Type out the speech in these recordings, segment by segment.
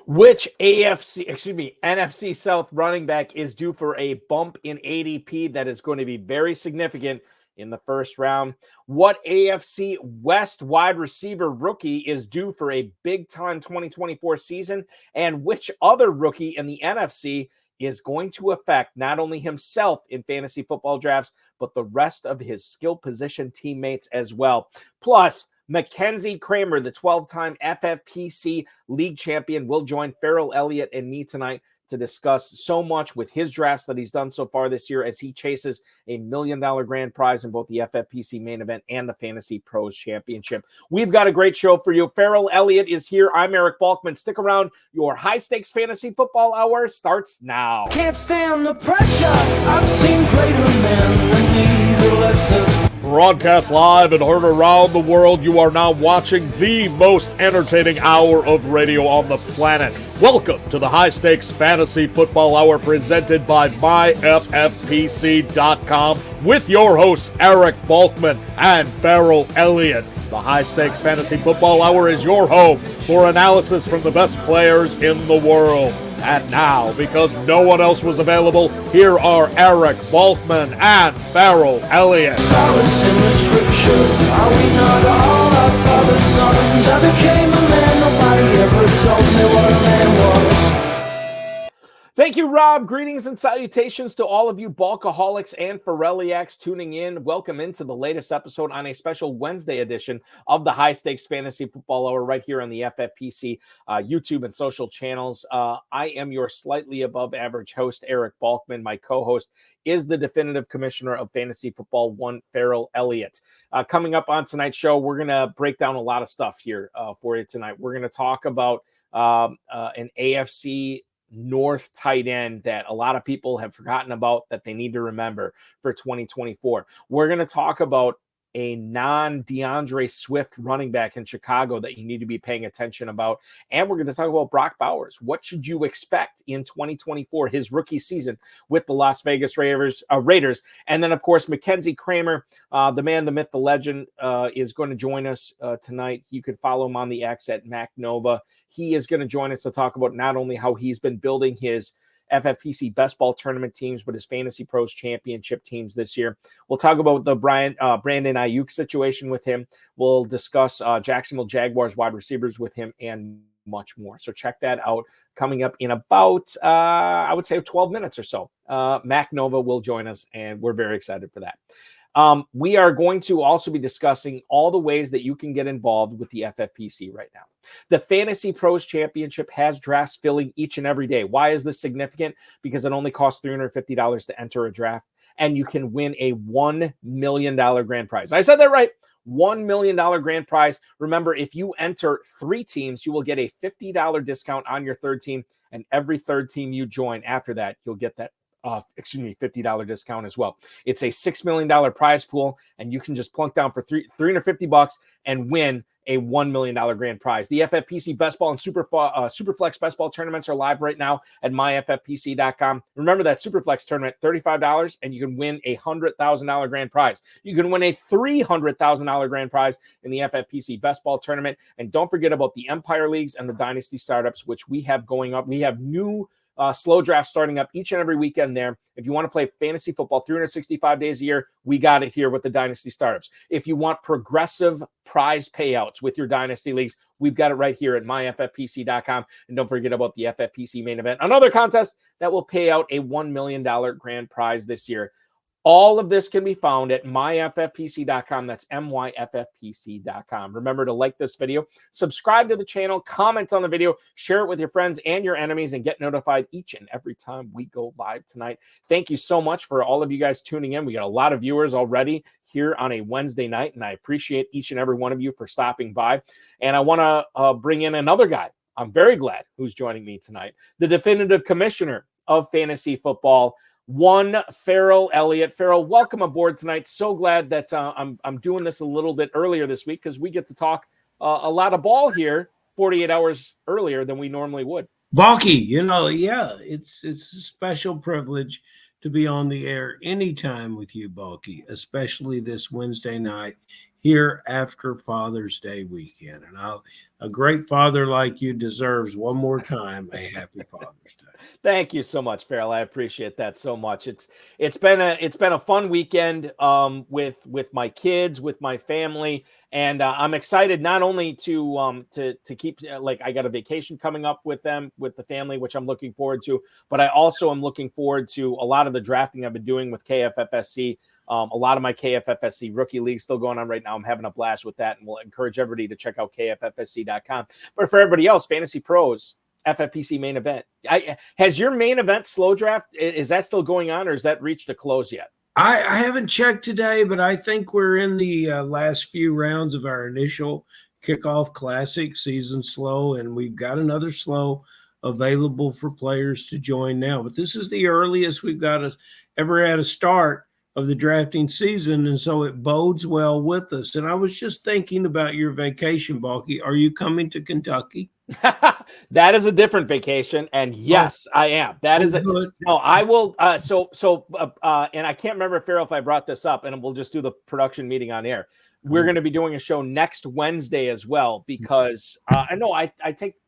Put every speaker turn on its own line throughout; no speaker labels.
Which NFC South running back is due for a bump in ADP that is going to be very significant in the first round? What AFC West wide receiver rookie is due for a big-time 2024 season? And which other rookie in the NFC is going to affect not only himself in fantasy football drafts, but the rest of his skill position teammates as well? Plus, Mackenzie Kraemer, the 12-time FFPC league champion, will join Ferrell Elliott and me tonight to discuss so much with his drafts that he's done so far this year as he chases a $1 million grand prize in both the FFPC main event and the Fantasy Pros Championship. We've got a great show for you. Ferrell Elliott is here. I'm Eric Balkman. Stick around. Your high-stakes fantasy football hour starts now.
Can't stand the pressure. I've seen greater men than me, the lesser.
Broadcast live and heard around the world, you are now watching the most entertaining hour of radio on the planet. Welcome to the High Stakes Fantasy Football Hour presented by myffpc.com with your hosts Eric Balkman and Ferrell Elliott. The High Stakes Fantasy Football Hour is your home for analysis from the best players in the world. And now, because no one else was available, here are Eric Balkman and Ferrell Elliott.
Solace in the scripture. Are we not all our father's sons? I became a man, nobody ever told me what a man was.
Thank you, Rob. Greetings and salutations to all of you Balkaholics and Ferrelliacs tuning in. Welcome into the latest episode on a special Wednesday edition of the High Stakes Fantasy Football Hour right here on the FFPC YouTube and social channels. I am your slightly above average host, Eric Balkman. My co-host is the definitive commissioner of fantasy football, one Ferrell Elliott. Coming up on tonight's show, we're going to break down a lot of stuff here for you tonight. We're going to talk about an AFC North tight end that a lot of people have forgotten about that they need to remember for 2024. We're going to talk about a non-DeAndre Swift running back in Chicago that you need to be paying attention about. And we're going to talk about Brock Bowers. What should you expect in 2024, his rookie season with the Las Vegas Raiders? And then, of course, Mackenzie Kraemer, the man, the myth, the legend, is going to join us tonight. You can follow him on the X at MacNova. He is going to join us to talk about not only how he's been building his FFPC best ball tournament teams, but his Fantasy Pros Championship teams this year. We'll talk about the Brandon Ayuk situation with him. We'll discuss Jacksonville Jaguars wide receivers with him and much more. So check that out coming up in about, I would say 12 minutes or so. Mac Nova will join us, and we're very excited for that. We are going to also be discussing all the ways that you can get involved with the FFPC right now. The Fantasy Pros Championship has drafts filling each and every day. Why is this significant? Because it only costs $350 to enter a draft, and you can win a $1 million grand prize. I said that right. $1 million grand prize. Remember, if you enter 3 teams, you will get a $50 discount on your third team, and every third team you join after that, you'll get that $50 discount as well. It's a $6 million prize pool, and you can just plunk down for $350 and win a $1 million grand prize. The FFPC Best Ball and Superflex Best Ball tournaments are live right now at myffpc.com. Remember that Superflex tournament, $35, and you can win a $100,000 grand prize. You can win a $300,000 grand prize in the FFPC Best Ball tournament. And don't forget about the Empire Leagues and the Dynasty Startups, which we have going up. We have new slow draft starting up each and every weekend there. If you want to play fantasy football 365 days a year, we got it here with the Dynasty Startups. If you want progressive prize payouts with your Dynasty Leagues, we've got it right here at myffpc.com. And don't forget about the FFPC main event, another contest that will pay out a $1 million grand prize this year. All of this can be found at myffpc.com. That's myffpc.com. Remember to like this video, subscribe to the channel, comment on the video, share it with your friends and your enemies, and get notified each and every time we go live tonight. Thank you so much for all of you guys tuning in. We got a lot of viewers already here on a Wednesday night, and I appreciate each and every one of you for stopping by. And I want to bring in another guy. I'm very glad who's joining me tonight, the definitive commissioner of fantasy football, one Ferrell Elliott. Ferrell, welcome aboard tonight. So glad that I'm doing this a little bit earlier this week because we get to talk a lot of ball here 48 hours earlier than we normally would.
Balky, it's a special privilege to be on the air anytime with you, Balky, especially this Wednesday night here after Father's Day weekend. And a great father like you deserves one more time a happy Father's Day.
Thank you so much, Ferrell. I appreciate that so much. It's been a fun weekend with my kids, with my family, and I'm excited not only to keep like I got a vacation coming up with them, with the family, which I'm looking forward to, but I also am looking forward to a lot of the drafting I've been doing with KFFSC. A lot of my KFFSC rookie league still going on right now. I'm having a blast with that, and we'll encourage everybody to check out KFFSC.com. But for everybody else, Fantasy Pros FFPC main event. Has your main event slow draft, is that still going on, or has that reached a close yet?
I haven't checked today, but I think we're in the last few rounds of our initial kickoff classic season slow, and we've got another slow available for players to join now. But this is the earliest we've ever had a start of the drafting season, and so it bodes well with us. And I was just thinking about your vacation, Balky. Are you coming to Kentucky?
That is a different vacation, and yes, I am. That is
good.
No, I will. And I can't remember, Ferrell, if I brought this up, and we'll just do the production meeting on air. We're going to be doing a show next Wednesday as well, because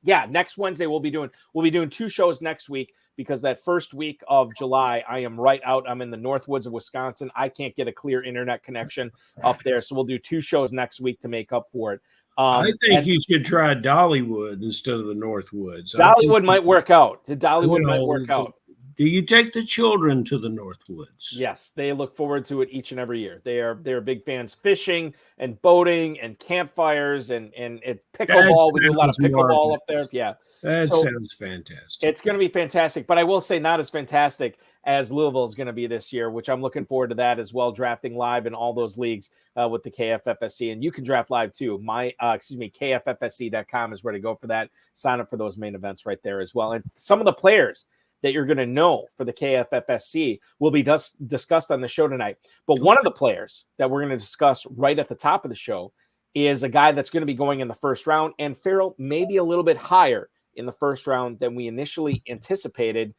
next Wednesday we'll be doing 2 shows next week, because that first week of July I am right out. I'm in the North Woods of Wisconsin. I can't get a clear internet connection up there, so we'll do 2 shows next week to make up for it.
I think you should try Dollywood instead of the North Woods.
Dollywood might work out. Dollywood might work out.
Do you take the children to the North Woods?
Yes, they look forward to it each and every year. They're big fans, fishing and boating and campfires and pickleball. We do a lot of pickleball up there. Yeah.
That sounds fantastic.
It's going to be fantastic, but I will say not as fantastic as Louisville is going to be this year, which I'm looking forward to that as well, drafting live in all those leagues with the KFFSC. And you can draft live too. KFFSC.com is where to go for that. Sign up for those main events right there as well. And some of the players that you're going to know for the KFFSC will be discussed on the show tonight. But one of the players that we're going to discuss right at the top of the show is a guy that's going to be going in the first round, and Ferrell maybe a little bit higher in the first round than we initially anticipated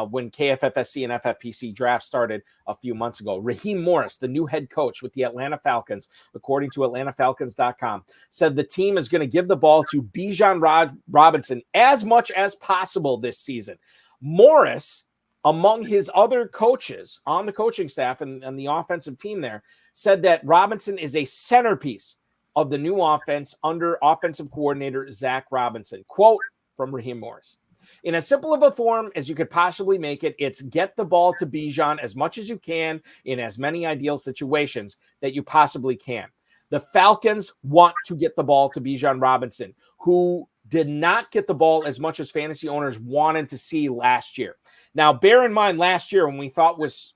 when KFFSC and FFPC draft started a few months ago. Raheem Morris, the new head coach with the Atlanta Falcons, according to AtlantaFalcons.com, said the team is going to give the ball to Bijan Robinson as much as possible this season. Morris, among his other coaches on the coaching staff and the offensive team there, said that Robinson is a centerpiece of the new offense under offensive coordinator Zach Robinson. Quote from Raheem Morris: "In as simple of a form as you could possibly make it, it's get the ball to Bijan as much as you can in as many ideal situations that you possibly can. The Falcons want to get the ball to Bijan Robinson, who did not get the ball as much as fantasy owners wanted to see last year." Now, bear in mind, last year when we thought was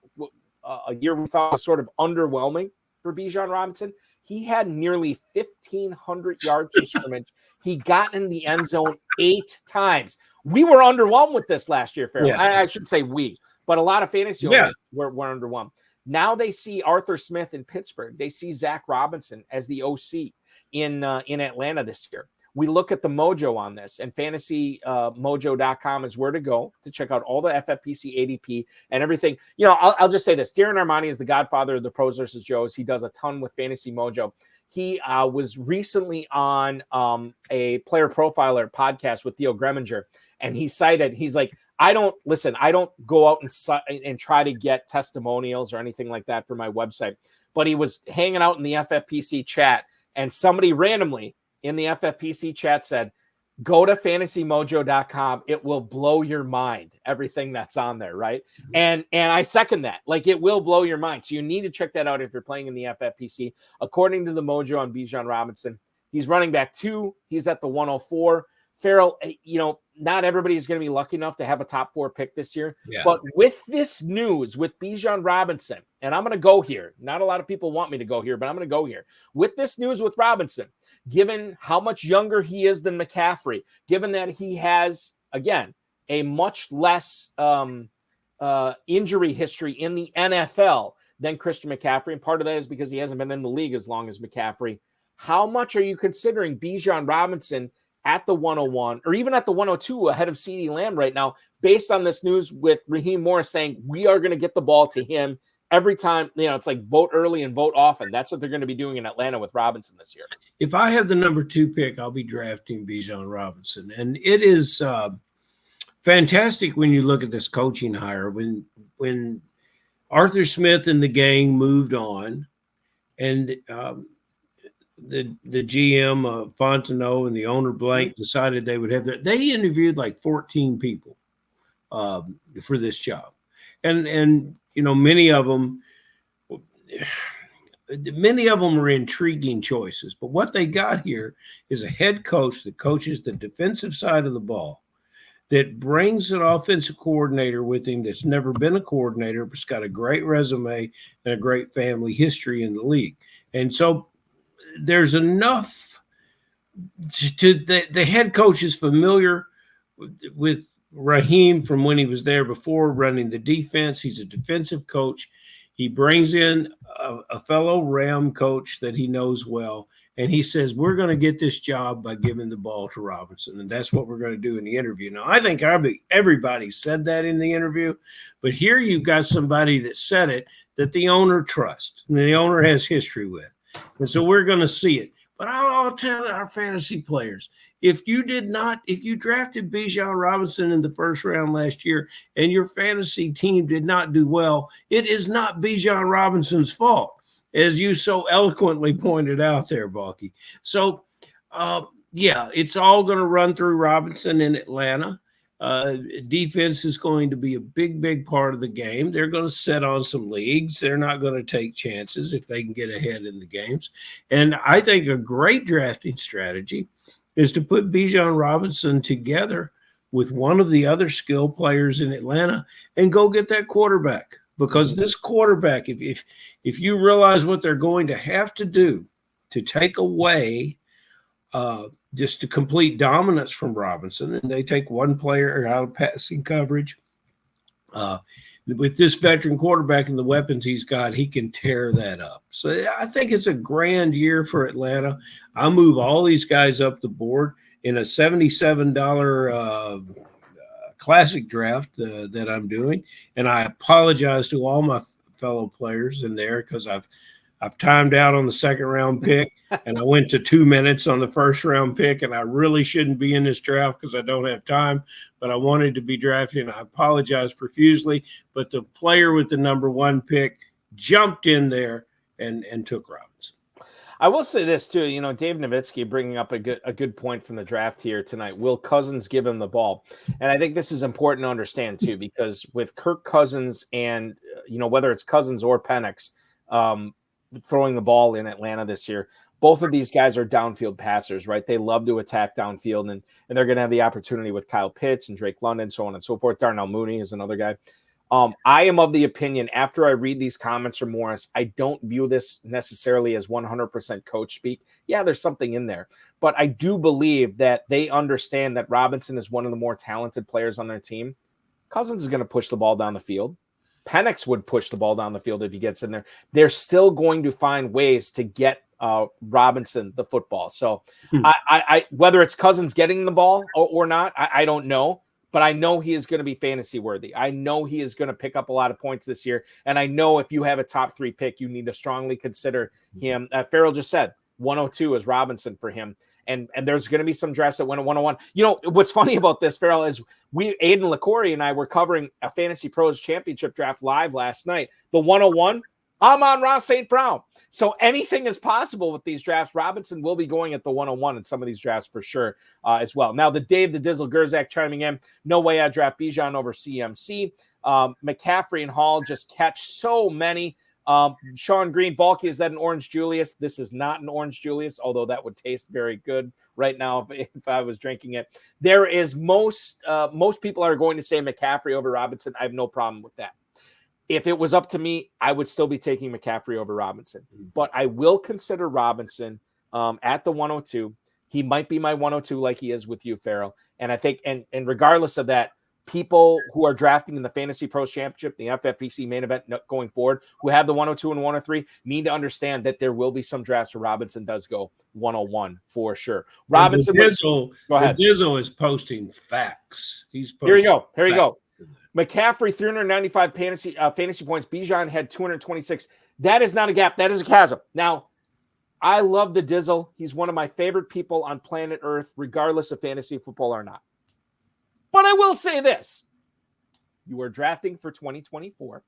a year we thought was sort of underwhelming for Bijan Robinson, he had nearly 1,500 yards from scrimmage. He got in the end zone 8 times. We were underwhelmed with this last year, Ferrell. Yeah. I should say we, but a lot of fantasy owners were underwhelmed. Now they see Arthur Smith in Pittsburgh. They see Zach Robinson as the OC in Atlanta this year. We look at the mojo on this, and FantasyMojo.com is where to go to check out all the FFPC ADP and everything. You know, I'll just say this. Darren Armani is the godfather of the Pros versus Joes. He does a ton with Fantasy Mojo. He was recently on a player profiler podcast with Theo Greminger, and he's like, I don't go out and try to get testimonials or anything like that for my website. But he was hanging out in the FFPC chat, and somebody randomly in the FFPC chat said, go to FantasyMojo.com. It will blow your mind, everything that's on there, right? And I second that. Like, it will blow your mind. So you need to check that out if you're playing in the FFPC. According to the Mojo on Bijan Robinson, he's running back 2. He's at the 104. Ferrell, you know, not everybody is going to be lucky enough to have a top 4 pick this year. Yeah. But with this news, with Bijan Robinson, and I'm going to go here. Not a lot of people want me to go here, but I'm going to go here. With this news with Robinson, given how much younger he is than McCaffrey, given that he has, again, a much less injury history in the NFL than Christian McCaffrey, and part of that is because he hasn't been in the league as long as McCaffrey, how much are you considering Bijan Robinson at the 101 or even at the 102 ahead of CeeDee Lamb right now, based on this news with Raheem Morris saying we are going to get the ball to him every time, it's like vote early and vote often. That's what they're going to be doing in Atlanta with Robinson this year.
If I have the number 2 pick, I'll be drafting Bijan Robinson. And it is fantastic when you look at this coaching hire. When Arthur Smith and the gang moved on, and the GM Fontenot and the owner Blank decided they would have they interviewed like 14 people for this job, and many of them are intriguing choices. But what they got here is a head coach that coaches the defensive side of the ball, that brings an offensive coordinator with him that's never been a coordinator, but's got a great resume and a great family history in the league. And so there's enough to the head coach is familiar with Raheem from when he was there before running the defense. He's a defensive coach. He brings in a fellow Ram coach that he knows well, and he says, we're going to get this job by giving the ball to Robinson, and that's what we're going to do in the interview. Now, I think everybody said that in the interview, but here you've got somebody that said it that the owner trusts and the owner has history with. And so we're going to see it. But I'll tell our fantasy players, if you drafted Bijan Robinson in the first round last year and your fantasy team did not do well, it is not Bijan Robinson's fault, as you so eloquently pointed out there, Balky. So, it's all going to run through Robinson in Atlanta. Defense is going to be a big, big part of the game. They're going to set on some leagues. They're not going to take chances if they can get ahead in the games. And I think a great drafting strategy is to put Bijan Robinson together with one of the other skill players in Atlanta and go get that quarterback. Because this quarterback, if you realize what they're going to have to do to take away just to complete dominance from Robinson, and they take one player out of passing coverage. With this veteran quarterback and the weapons he's got, he can tear that up. So I think it's a grand year for Atlanta. I'll move all these guys up the board in a $77 classic draft that I'm doing. And I apologize to all my fellow players in there because I've timed out on the second round pick and I went to 2 minutes on the first round pick, and I really shouldn't be in this draft because I don't have time, but I wanted to be drafted, and I apologize profusely. But the player with the number 1 pick jumped in there and took Robinson.
I will say this too, Dave Nowitzki bringing up a good point from the draft here tonight. Will Cousins give him the ball? And I think this is important to understand too, because with Kirk Cousins and, whether it's Cousins or Penix, throwing the ball in Atlanta this year, both of these guys are downfield passers, right? They love to attack downfield, and they're going to have the opportunity with Kyle Pitts and Drake London, so on and so forth. Darnell Mooney is another guy. I am of the opinion, after I read these comments from Morris, I don't view this necessarily as 100% coach speak. Yeah, there's something in there, but I do believe that they understand that Robinson is one of the more talented players on their team. Cousins is going to push the ball down the field. Penix would push the ball down the field if he gets in there. They're still going to find ways to get Robinson the football. So I whether it's Cousins getting the ball or not, I don't know. But I know he is going to be fantasy worthy. I know he is going to pick up a lot of points this year. And I know if you have a top 3 pick, you need to strongly consider him. Ferrell just said 102 is Robinson for him. And there's going to be some drafts that went at 101. What's funny about this, Ferrell, is Aiden LaCory and I were covering a Fantasy Pros Championship draft live last night. The 101, I'm on Ross St. Brown. So anything is possible with these drafts. Robinson will be going at the 101 in some of these drafts for sure as well. Now, the Dave the Dizzle Gerzak chiming in, no way I draft Bijan over CMC. McCaffrey and Hall just catch so many. Sean Green, Balky, is that an Orange Julius? This is not an Orange Julius, although that would taste very good right now if I was drinking it. There is most people are going to say McCaffrey over Robinson. I have no problem with that. If it was up to me, I would still be taking McCaffrey over Robinson. But I will consider Robinson at the 102. He might be my 102 like he is with you, Ferrell. And I think, and regardless of that, people who are drafting in the Fantasy Pros Championship, the FFPC main event going forward, who have the 102 and 103, need to understand that there will be some drafts where Robinson does go 101 for sure. Robinson,
Dizzle is posting facts. He's posting
Here you go. McCaffrey, 395 fantasy points. Bijan had 226. That is not a gap. That is a chasm. Now, I love the Dizzle. He's one of my favorite people on planet Earth, regardless of fantasy football or not. But I will say this. You are drafting for 2024.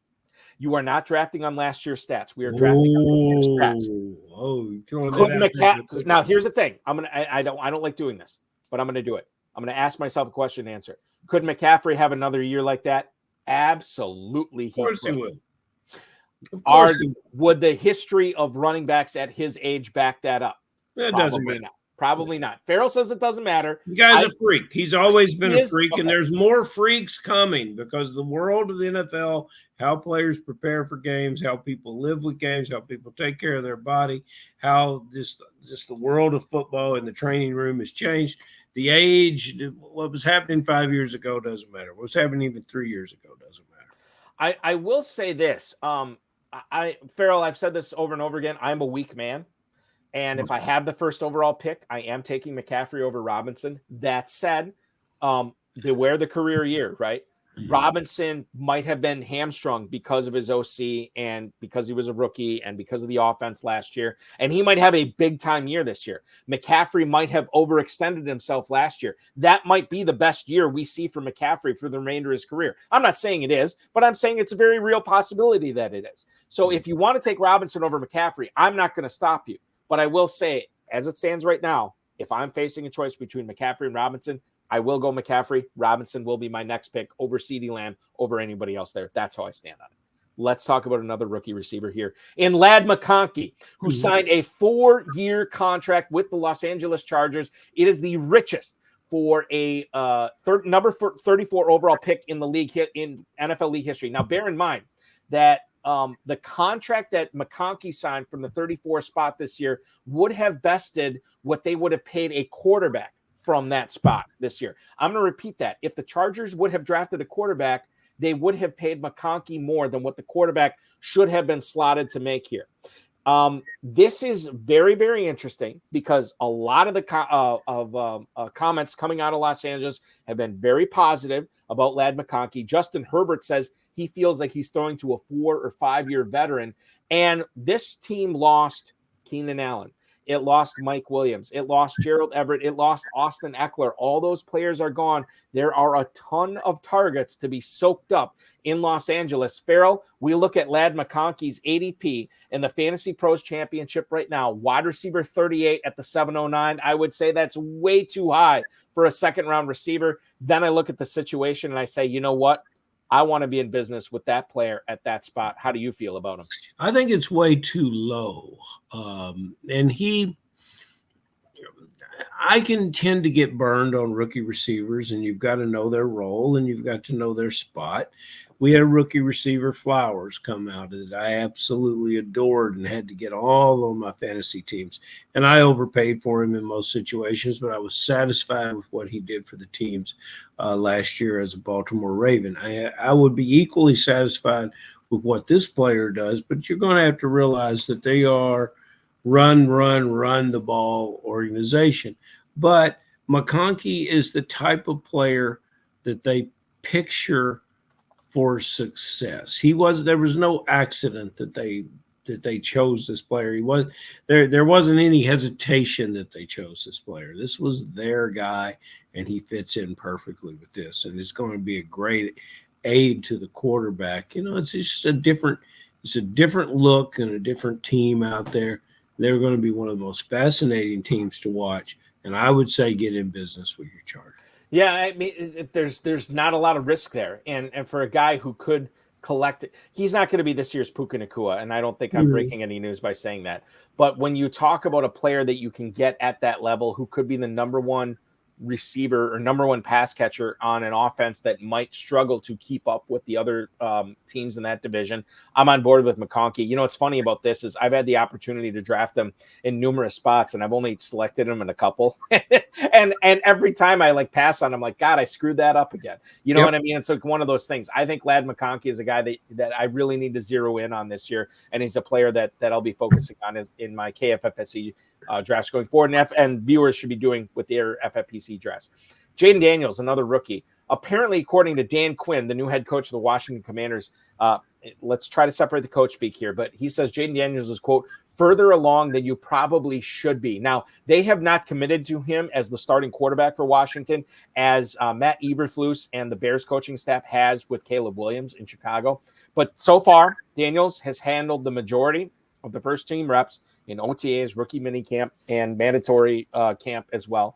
You are not drafting on last year's stats. We are drafting on this year's stats. Now, here's the thing. I don't like doing this, but I'm going to do it. I'm going to ask myself a question and answer it. Could McCaffrey have another year like that? Absolutely.
Of course he would.
Would the history of running backs at his age back that up?
It doesn't matter.
Probably not. Ferrell says it doesn't matter.
The guy's a freak. He's always been a freak, and there's more freaks coming because the world of the NFL, how players prepare for games, how people live with games, how people take care of their body, how just the world of football and the training room has changed. The age, what was happening 5 years ago doesn't matter. What was happening even 3 years ago doesn't matter.
I will say this. Ferrell, I've said this over and over again. I'm a weak man. And if I have the first overall pick, I am taking McCaffrey over Robinson. That said, beware the career year, right? Mm-hmm. Robinson might have been hamstrung because of his OC and because he was a rookie and because of the offense last year. And he might have a big-time year this year. McCaffrey might have overextended himself last year. That might be the best year we see for McCaffrey for the remainder of his career. I'm not saying it is, but I'm saying it's a very real possibility that it is. So if you want to take Robinson over McCaffrey, I'm not going to stop you. But I will say, as it stands right now, if I'm facing a choice between McCaffrey and Robinson, I will go McCaffrey. Robinson will be my next pick over CeeDee Lamb, over anybody else there. That's how I stand on it. Let's talk about another rookie receiver here in Ladd McConkey, who signed a 4-year contract with the Los Angeles Chargers. It is the richest for a number 34 overall pick in the league in NFL league history. Now, bear in mind that the contract that McConkey signed from the 34 spot this year would have bested what they would have paid a quarterback from that spot this year. I'm going to repeat that. If the Chargers would have drafted a quarterback, they would have paid McConkey more than what the quarterback should have been slotted to make here. This is very, very interesting because a lot of the comments coming out of Los Angeles have been very positive about Ladd McConkey. Justin Herbert says he feels like he's throwing to a 4 or 5 year veteran. And this team lost Keenan Allen. It lost Mike Williams. It lost Gerald Everett. It lost Austin Eckler. All those players are gone. There are a ton of targets to be soaked up in Los Angeles. Ferrell, we look at Ladd McConkey's ADP in the Fantasy Pros Championship right now. Wide receiver 38 at the 709. I would say that's way too high for a second-round receiver. Then I look at the situation and I say, you know what? I want to be in business with that player at that spot. How do you feel about him?
I think it's way too low. I can tend to get burned on rookie receivers, and you've got to know their role and you've got to know their spot. We had a rookie receiver, Flowers, come out that I absolutely adored and had to get all on my fantasy teams. And I overpaid for him in most situations, but I was satisfied with what he did for the teams last year as a Baltimore Raven. I would be equally satisfied with what this player does, but you're going to have to realize that they are run the ball organization. But McConkey is the type of player that they picture for success. There was no accident that they chose this player. There wasn't any hesitation that they chose this player. This was their guy, and he fits in perfectly with this. And it's going to be a great aid to the quarterback. You know, it's just a different look and a different team out there. They're going to be one of the most fascinating teams to watch. And I would say get in business with your Chargers.
Yeah, I mean, there's not a lot of risk there. And for a guy who could collect it, he's not going to be this year's Puka Nacua, and I don't think I'm breaking any news by saying that. But when you talk about a player that you can get at that level who could be the number one receiver or number one pass catcher on an offense that might struggle to keep up with the other teams in that division, I'm on board with McConkey. You know, what's funny about this is I've had the opportunity to draft him in numerous spots, and I've only selected him in a couple. and every time I pass on him, like, God, I screwed that up again. You know what I mean? It's like one of those things. I think Ladd McConkey is a guy that I really need to zero in on this year, and he's a player that I'll be focusing on in my KFFSC drafts going forward, and viewers should be doing with their FFPC drafts. Jaden Daniels, another rookie. apparently, according to Dan Quinn, the new head coach of the Washington Commanders, let's try to separate the coach speak here, but he says Jaden Daniels is, quote, further along than you probably should be. Now, they have not committed to him as the starting quarterback for Washington, as Matt Eberflus and the Bears coaching staff has with Caleb Williams in Chicago. But so far, Daniels has handled the majority of the first team reps in OTAs, rookie minicamp, and mandatory camp as well.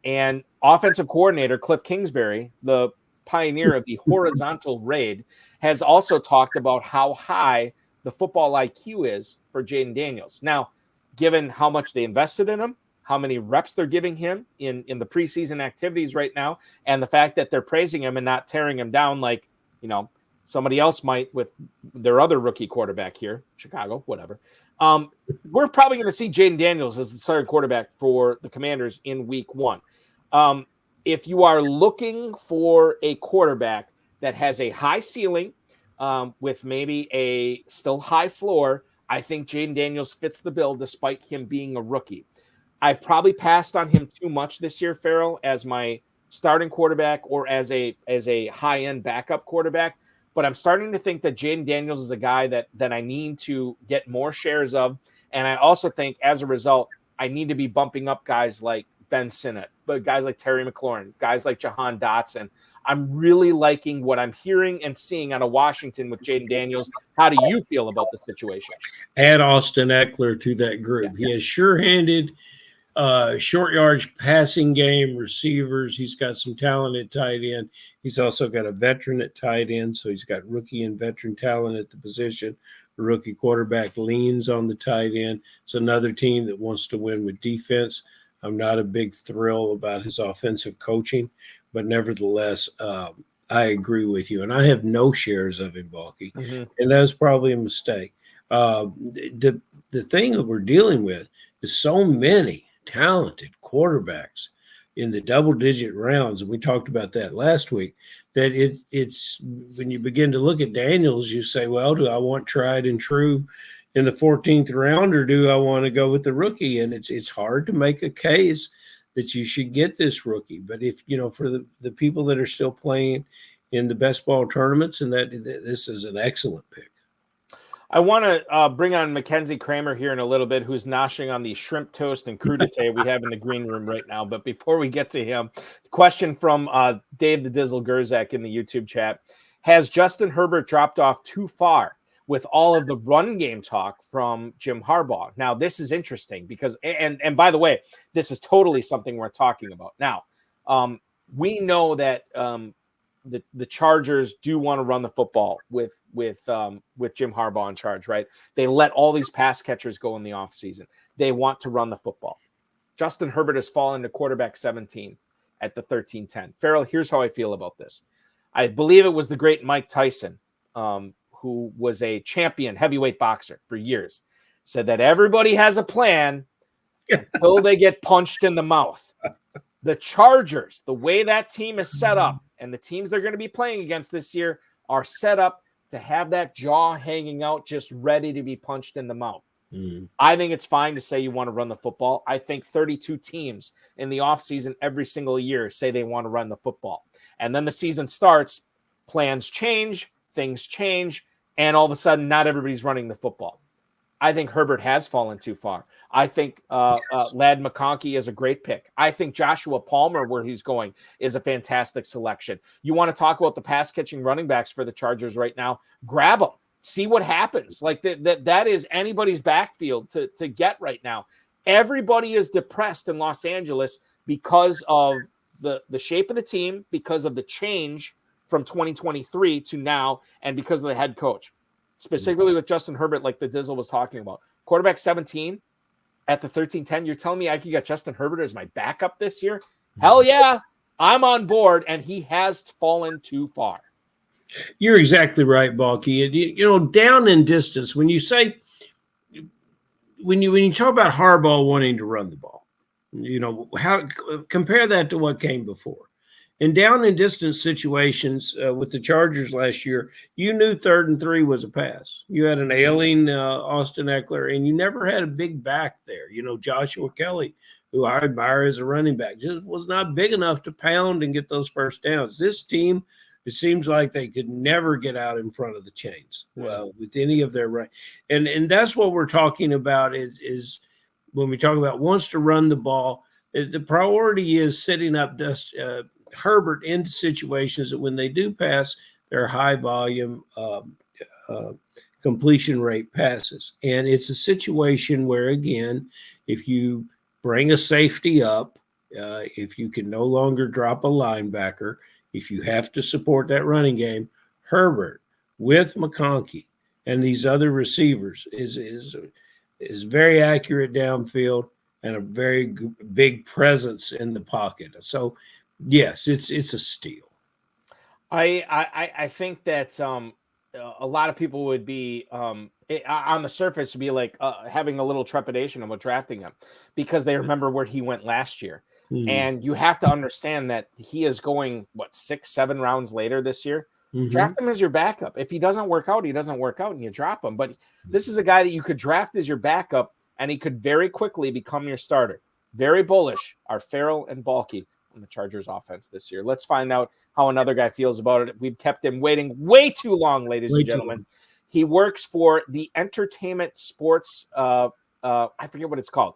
And offensive coordinator Cliff Kingsbury, the pioneer of the horizontal raid, has also talked about how high the football IQ is for Jaden Daniels. Now, given how much they invested in him, how many reps they're giving him in the preseason activities right now, and the fact that they're praising him and not tearing him down like, somebody else might with their other rookie quarterback here, Chicago, whatever. We're probably going to see Jaden Daniels as the starting quarterback for the Commanders in week 1. If you are looking for a quarterback that has a high ceiling with maybe a still high floor, I think Jaden Daniels fits the bill despite him being a rookie. I've probably passed on him too much this year, Ferrell, as my starting quarterback or as a high-end backup quarterback. But I'm starting to think that Jaden Daniels is a guy that I need to get more shares of. And I also think as a result, I need to be bumping up guys like Ben Sinnott, but guys like Terry McLaurin, guys like Jahan Dotson. I'm really liking what I'm hearing and seeing out of Washington with Jaden Daniels. How do you feel about the situation?
Add Austin Eckler to that group.
Yeah.
He has sure-handed short yards passing game, receivers. He's got some talent at tight end. He's also got a veteran at tight end, so he's got rookie and veteran talent at the position. The rookie quarterback leans on the tight end. It's another team that wants to win with defense. I'm not a big thrill about his offensive coaching, but nevertheless, I agree with you. And I have no shares of him, Balky, and that's probably a mistake. The thing that we're dealing with is so many talented quarterbacks in the double-digit rounds, and we talked about that last week, that it's when you begin to look at Daniels, you say, well, do I want tried and true in the 14th round, or do I want to go with the rookie? And it's hard to make a case that you should get this rookie. But if, for the people that are still playing in the best ball tournaments, and that this is an excellent pick.
I want to bring on Mackenzie Kraemer here in a little bit, who's noshing on the shrimp toast and crudité we have in the green room right now. But before we get to him, question from Dave the Dizzle Gerzak in the YouTube chat. Has Justin Herbert dropped off too far with all of the run game talk from Jim Harbaugh? Now, this is interesting because, and by the way, this is totally something we're talking about. Now, we know that the Chargers do want to run the football with Jim Harbaugh in charge, right? They let all these pass catchers go in the offseason. They want to run the football. Justin Herbert has fallen to quarterback 17 at the 13-10. Ferrell, here's how I feel about this. I believe it was the great Mike Tyson, who was a champion heavyweight boxer for years, said that everybody has a plan until they get punched in the mouth. The Chargers, the way that team is set up, and the teams they're going to be playing against this year are set up to have that jaw hanging out, just ready to be punched in the mouth. I think it's fine to say you want to run the football. I think 32 teams in the offseason every single year say they want to run the football. And then the season starts, plans change, things change, and all of a sudden not everybody's running the football. I think Herbert has fallen too far. I think Ladd McConkey is a great pick. I think Joshua Palmer, where he's going, is a fantastic selection. You want to talk about the pass-catching running backs for the Chargers right now? Grab them. See what happens. Like that is anybody's backfield to get right now. Everybody is depressed in Los Angeles because of the shape of the team, because of the change from 2023 to now, and because of the head coach. Specifically with Justin Herbert, like the Dizzle was talking about. Quarterback 17 at the 13-10, you're telling me I could get Justin Herbert as my backup this year? Hell yeah, I'm on board, and he has fallen too far.
You're exactly right, Balky. Down in distance, when you talk about Harbaugh wanting to run the ball, how compare that to what came before. In down and distance situations with the Chargers last year, you knew 3rd and 3 was a pass. You had an ailing Austin Eckler, and you never had a big back there. Joshua Kelly who I admire as a running back, just was not big enough to pound and get those first downs. This team, it seems like they could never get out in front of the chains with any of their run. And that's what we're talking about is when we talk about wants to run the ball, the priority is setting up Herbert into situations that when they do pass, they're high volume completion rate passes. And it's a situation where, again, if you bring a safety up, if you can no longer drop a linebacker, if you have to support that running game, Herbert with McConkey and these other receivers is very accurate downfield and a very big presence in the pocket. So, yes, it's a steal.
I think that a lot of people would be on the surface would be like having a little trepidation about drafting him because they remember where he went last year. Mm-hmm. And you have to understand that he is going, 6-7 rounds later this year. Mm-hmm. Draft him as your backup. If he doesn't work out, he doesn't work out and you drop him. But this is a guy that you could draft as your backup and he could very quickly become your starter. Very bullish are Ferrell and Balky on the Chargers offense this year. Let's find out how another guy feels about it. We've kept him waiting way too long, ladies and gentlemen. He works for the Entertainment Sports. I forget what it's called.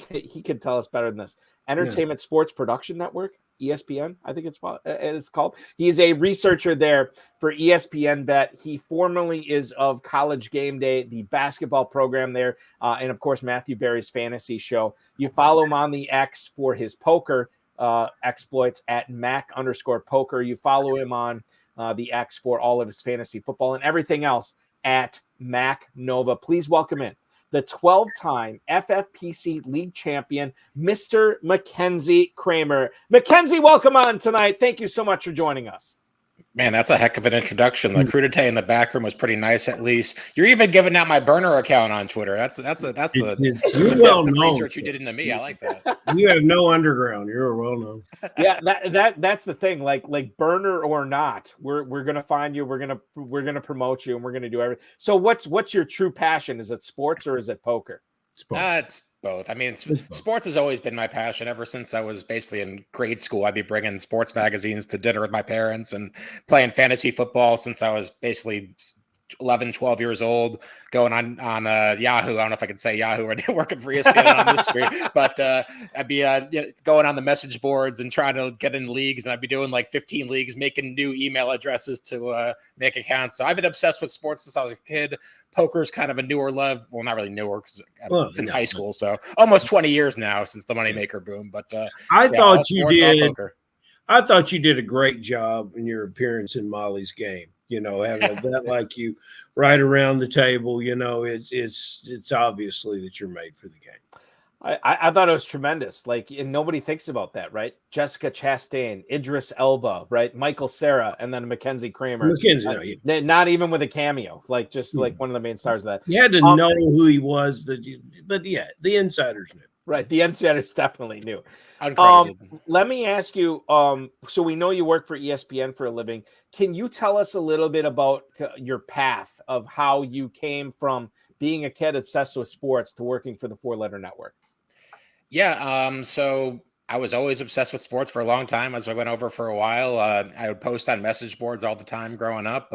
He can tell us better than this. Entertainment Sports Production Network, ESPN, I think it's called. He's a researcher there for ESPN Bet. He formerly is of College Game Day, the basketball program there, and of course Matthew Berry's fantasy show. You follow him on the X for his poker exploits at Mac_poker. You follow him on the X for all of his fantasy football and everything else at Mac Nova. Please welcome in the 12-time FFPC league champion, Mr. Mackenzie Kraemer. Mackenzie, welcome on tonight. Thank you so much for joining us.
Man, that's a heck of an introduction. The crudité in the back room was pretty nice, at least. You're even giving out my burner account on Twitter. That's the research you did into me. I like that.
You have no underground. You're well known.
Yeah, that's the thing. Like burner or not, we're gonna find you. We're gonna promote you, and we're gonna do everything. So what's your true passion? Is it sports or is it poker?
It's both. I mean, sports has always been my passion ever since I was basically in grade school. I'd be bringing sports magazines to dinner with my parents and playing fantasy football since I was basically 11, 12 years old, going on Yahoo. I don't know if I can say Yahoo or working for ESPN on this screen, but I'd be going on the message boards and trying to get in leagues, and I'd be doing like 15 leagues, making new email addresses to make accounts. So I've been obsessed with sports since I was a kid. Poker's kind of a newer love. Well, not really newer since high school. So almost 20 years now since the moneymaker boom. But
I thought you did a great job in your appearance in Molly's game. Having a vet like you right around the table, it's obviously that you're made for the game.
I thought it was tremendous. And nobody thinks about that, right? Jessica Chastain, Idris Elba, right? Michael Cera, and then Mackenzie Kraemer. Not even with a cameo, like one of the main stars of that.
You had to know who he was, but yeah, the insiders knew.
Right, the insiders definitely knew. Let me ask you. So we know you work for ESPN for a living. Can you tell us a little bit about your path of how you came from being a kid obsessed with sports to working for the Four Letter Network?
Yeah. So I was always obsessed with sports for a long time. As I went over for a while, I would post on message boards all the time growing up.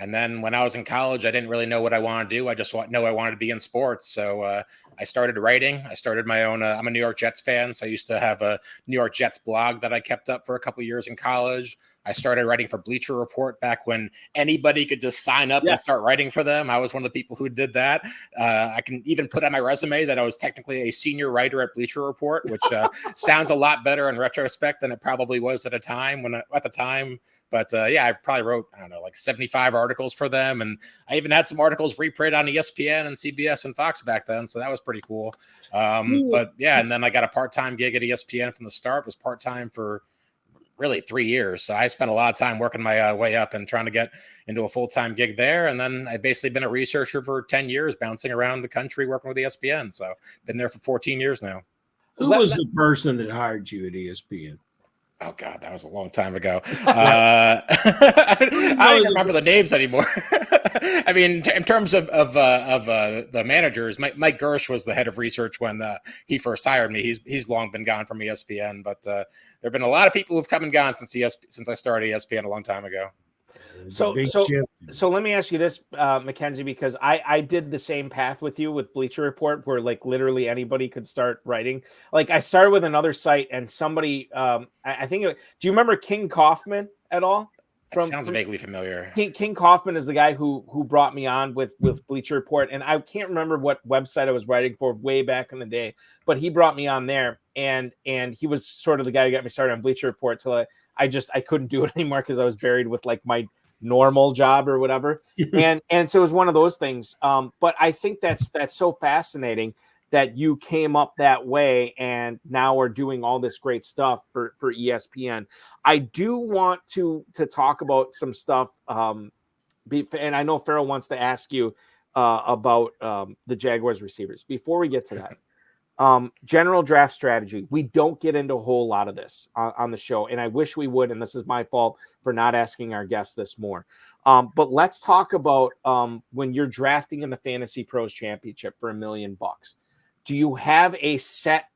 And then when I was in college, I didn't really know what I wanted to do. I just know I wanted to be in sports. So I started writing. I started my own. I'm a New York Jets fan, so I used to have a New York Jets blog that I kept up for a couple of years in college. I started writing for Bleacher Report back when anybody could just sign up and start writing for them. I was one of the people who did that. I can even put on my resume that I was technically a senior writer at Bleacher Report, which sounds a lot better in retrospect than it probably was at the time. But I probably wrote, I don't know, like 75 articles for them. And I even had some articles reprint on ESPN and CBS and Fox back then. So that was pretty cool. And then I got a part-time gig at ESPN from the start. It was part-time for really 3 years. So I spent a lot of time working my way up and trying to get into a full-time gig there. And then I've basically been a researcher for 10 years, bouncing around the country, working with ESPN. So been there for 14 years now.
Who was the person that hired you at ESPN?
Oh God, that was a long time ago. I don't even remember the names anymore. I mean, in terms of the managers, Mike Gersh was the head of research when he first hired me. He's long been gone from ESPN, but there have been a lot of people who've come and gone since I started ESPN a long time ago.
So let me ask you this, Mackenzie, because I did the same path with you with Bleacher Report, where like literally anybody could start writing. Like I started with another site, and somebody, I think, do you remember King Kaufman at all?
Sounds vaguely familiar.
King Kaufman is the guy who brought me on with Bleacher Report, and I can't remember what website I was writing for way back in the day, but he brought me on there, and he was sort of the guy who got me started on Bleacher Report till I couldn't do it anymore because I was buried with like my normal job or whatever. and so it was one of those things. But I think that's so fascinating that you came up that way and now are doing all this great stuff for ESPN. I do want to talk about some stuff. And I know Ferrell wants to ask you about the Jaguars receivers. Before we get to that, general draft strategy. We don't get into a whole lot of this on the show, and I wish we would, and this is my fault for not asking our guests this more. But let's talk about when you're drafting in the Fantasy Pros Championship for $1 million. Do you have a set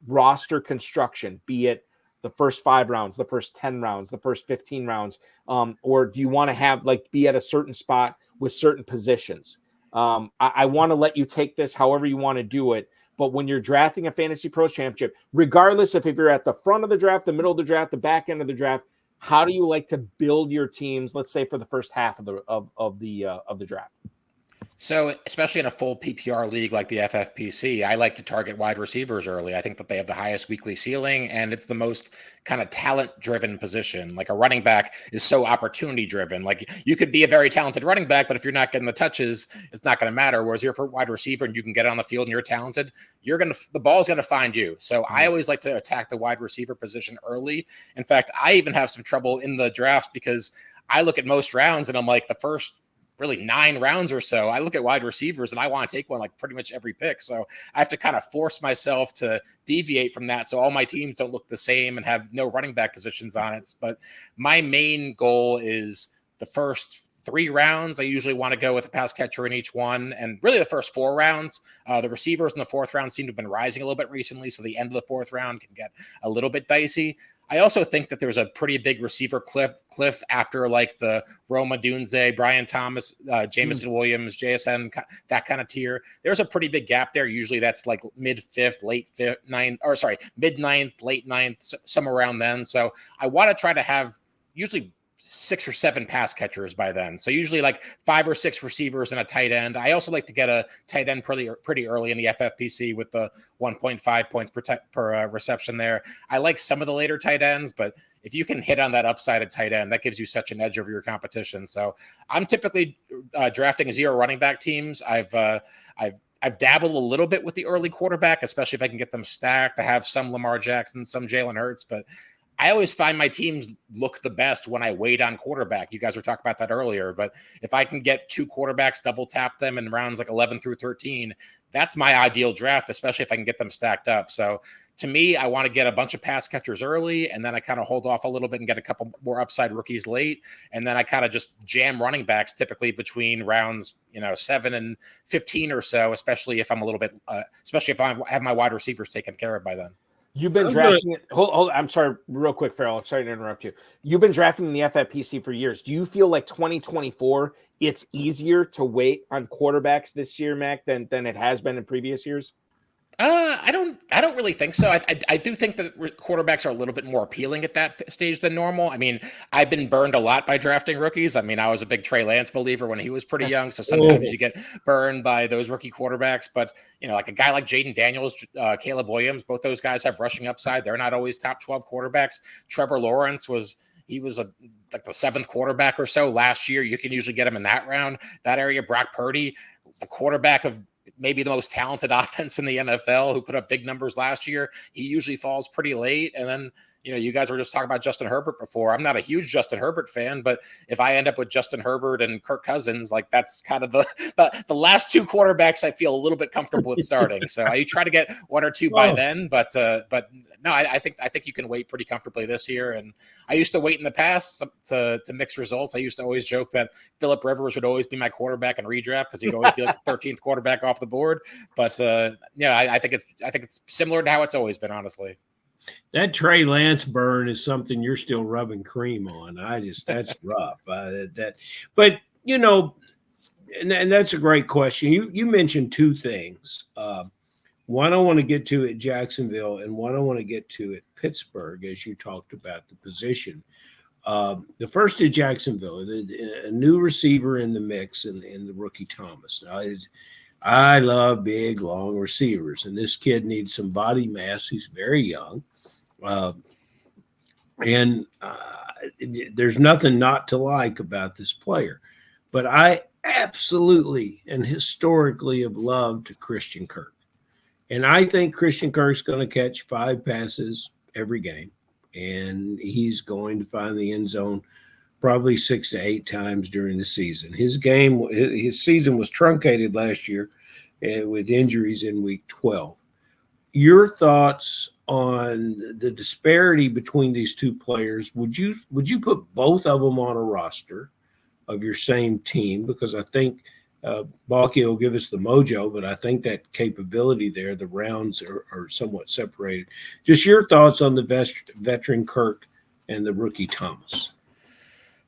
roster construction, be it the first 5 rounds, the first 10 rounds, the first 15 rounds, or do you want to have be at a certain spot with certain positions? I want to let you take this however you want to do it. But when you're drafting a Fantasy Pros Championship, regardless if you're at the front of the draft, the middle of the draft, the back end of the draft, how do you like to build your teams? Let's say for the first half of the draft.
So, especially in a full PPR league like the FFPC, I like to target wide receivers early. I think that they have the highest weekly ceiling, and it's the most kind of talent-driven position. Like a running back is so opportunity-driven. Like you could be a very talented running back, but if you're not getting the touches, it's not going to matter. Whereas you're a wide receiver and you can get on the field and you're talented, the ball's going to find you. So I always like to attack the wide receiver position early. In fact, I even have some trouble in the drafts because I look at most rounds and I'm like the first really 9 rounds or so, I look at wide receivers and I want to take one like pretty much every pick. So I have to kind of force myself to deviate from that. So all my teams don't look the same and have no running back positions on it. But my main goal is the first 3 rounds. I usually want to go with a pass catcher in each one. And really the first 4 rounds, the receivers in the 4th round seem to have been rising a little bit recently. So the end of the 4th round can get a little bit dicey. I also think that there's a pretty big receiver cliff after like the Rome Odunze, Brian Thomas, Jameson Williams, JSN, that kind of tier. There's a pretty big gap there. Usually that's like mid-9th, late 9th, somewhere around then. So I want to try to have usually 6 or 7 pass catchers by then. So usually like 5 or 6 receivers and a tight end. I also like to get a tight end pretty early in the FFPC with the 1.5 points per reception there. I like some of the later tight ends, but if you can hit on that upside at tight end, that gives you such an edge over your competition. So I'm typically drafting 0 running back teams. I've dabbled a little bit with the early quarterback, especially if I can get them stacked. I have some Lamar Jackson, some Jalen Hurts, but I always find my teams look the best when I wait on quarterback. You guys were talking about that earlier, but if I can get 2 quarterbacks, double tap them in rounds like 11 through 13, that's my ideal draft, especially if I can get them stacked up. So to me, I want to get a bunch of pass catchers early, and then I kind of hold off a little bit and get a couple more upside rookies late. And then I kind of just jam running backs typically between rounds, 7 and 15 or so, especially if I'm a little bit, especially if I have my wide receivers taken care of by then.
You've been drafting it. Hold, I'm sorry, real quick, Ferrell. Sorry to interrupt you. You've been drafting in the FFPC for years. Do you feel like 2024, it's easier to wait on quarterbacks this year, Mac, than it has been in previous years?
I don't really think so. I do think that quarterbacks are a little bit more appealing at that stage than normal. I mean, I've been burned a lot by drafting rookies. I mean, I was a big Trey Lance believer when he was pretty young. So sometimes you get burned by those rookie quarterbacks. But, like a guy like Jaden Daniels, Caleb Williams, both those guys have rushing upside. They're not always top 12 quarterbacks. Trevor Lawrence was like the 7th quarterback or so last year. You can usually get him in that round, that area. Brock Purdy, the quarterback of maybe the most talented offense in the NFL, who put up big numbers last year. He usually falls pretty late. And then, you guys were just talking about Justin Herbert before. I'm not a huge Justin Herbert fan, but if I end up with Justin Herbert and Kirk Cousins, like that's kind of the last two quarterbacks I feel a little bit comfortable with starting. So I try to get one or two by then, but no, I think you can wait pretty comfortably this year. And I used to wait in the past to mix results. I used to always joke that Phillip Rivers would always be my quarterback in redraft because he'd always be like the 13th quarterback off the board. But I think it's similar to how it's always been, honestly.
That Trey Lance burn is something you're still rubbing cream on. That's rough. But and that's a great question. You mentioned two things. One I want to get to at Jacksonville, and one I want to get to at Pittsburgh, as you talked about the position. The first is Jacksonville, a new receiver in the mix, in the rookie Thomas. Now, I love big, long receivers, and this kid needs some body mass. He's very young. There's nothing not to like about this player. But I absolutely and historically have loved Christian Kirk. And I think Christian Kirk's going to catch 5 passes every game, and he's going to find the end zone probably 6 to 8 times during the season. His season was truncated last year with injuries in week 12. Your thoughts on the disparity between these two players? Would you put both of them on a roster of your same team? Because I think Balky will give us the mojo, but I think that capability there, the rounds are somewhat separated. Just your thoughts on the veteran Kirk and the rookie Thomas.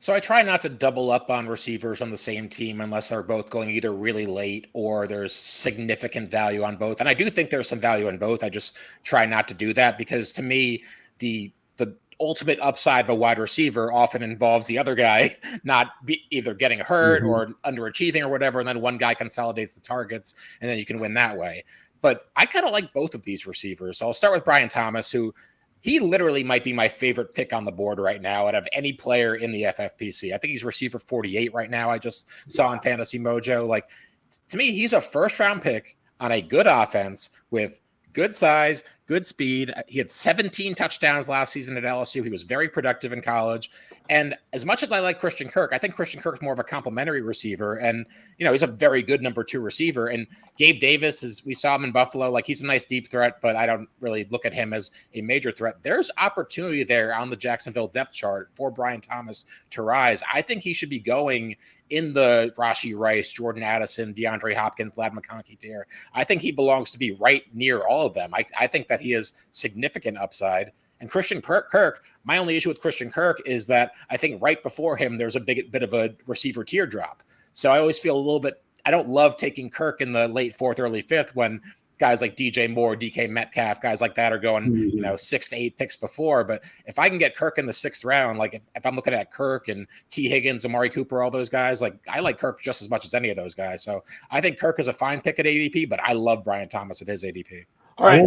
So I try not to double up on receivers on the same team unless they're both going either really late or there's significant value on both. And I do think there's some value in both. I just try not to do that because to me, the ultimate upside of a wide receiver often involves the other guy not either getting hurt or underachieving or whatever. And then one guy consolidates the targets and then you can win that way. But I kind of like both of these receivers. So I'll start with Brian Thomas, who he literally might be my favorite pick on the board right now out of any player in the FFPC. I think he's receiver 48 right now. I just saw on Fantasy Mojo. Like, to me, he's a first-round pick on a good offense with good size, good speed. He had 17 touchdowns last season at LSU. He was very productive in college. And as much as I like Christian Kirk, I think Christian Kirk's more of a complimentary receiver. And, he's a very good number 2 receiver. And Gabe Davis, we saw him in Buffalo, like he's a nice deep threat, but I don't really look at him as a major threat. There's opportunity there on the Jacksonville depth chart for Brian Thomas to rise. I think he should be going in the Rashee Rice, Jordan Addison, DeAndre Hopkins, Ladd McConkey tier. I think he belongs to be right near all of them. I think that he has significant upside. And Christian Kirk, my only issue with Christian Kirk is that I think right before him, there's a bit of a receiver teardrop. So I always feel a little bit, I don't love taking Kirk in the late 4th, early 5th when guys like DJ Moore, DK Metcalf, guys like that are going, 6 to 8 picks before. But if I can get Kirk in the 6th round, like if I'm looking at Kirk and T. Higgins, Amari Cooper, all those guys, like I like Kirk just as much as any of those guys. So I think Kirk is a fine pick at ADP, but I love Brian Thomas at his ADP.
All right.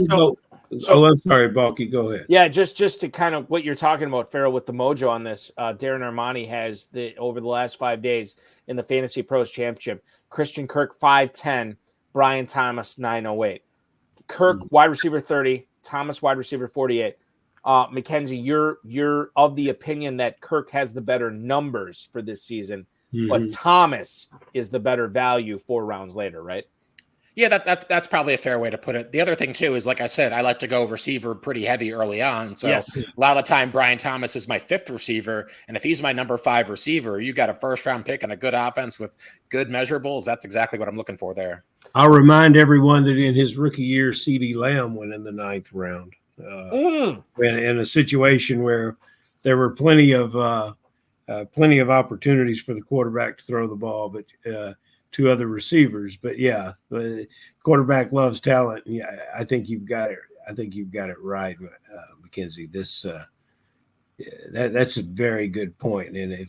So I'm sorry, Balky, go ahead.
Yeah, just to kind of what you're talking about, Ferrell, with the mojo on this, Darren Armani has over the last 5 days in the Fantasy Pros Championship, Christian Kirk 5'10", Brian Thomas 908. Kirk wide receiver 30, Thomas wide receiver 48. Mackenzie, you're of the opinion that Kirk has the better numbers for this season, but Thomas is the better value 4 rounds later, right?
Yeah, that's probably a fair way to put it. The other thing, too, is, like I said, I like to go receiver pretty heavy early on. So a lot of the time, Brian Thomas is my 5th receiver. And if he's my number 5 receiver, you got a first-round pick and a good offense with good measurables. That's exactly what I'm looking for there.
I'll remind everyone that in his rookie year, CeeDee Lamb went in the 9th round. In a situation where there were plenty of opportunities for the quarterback to throw the ball, but to other receivers. But yeah, the quarterback loves talent. Yeah, I think you've got it. I think you've got it right, Mackenzie. That's a very good point. And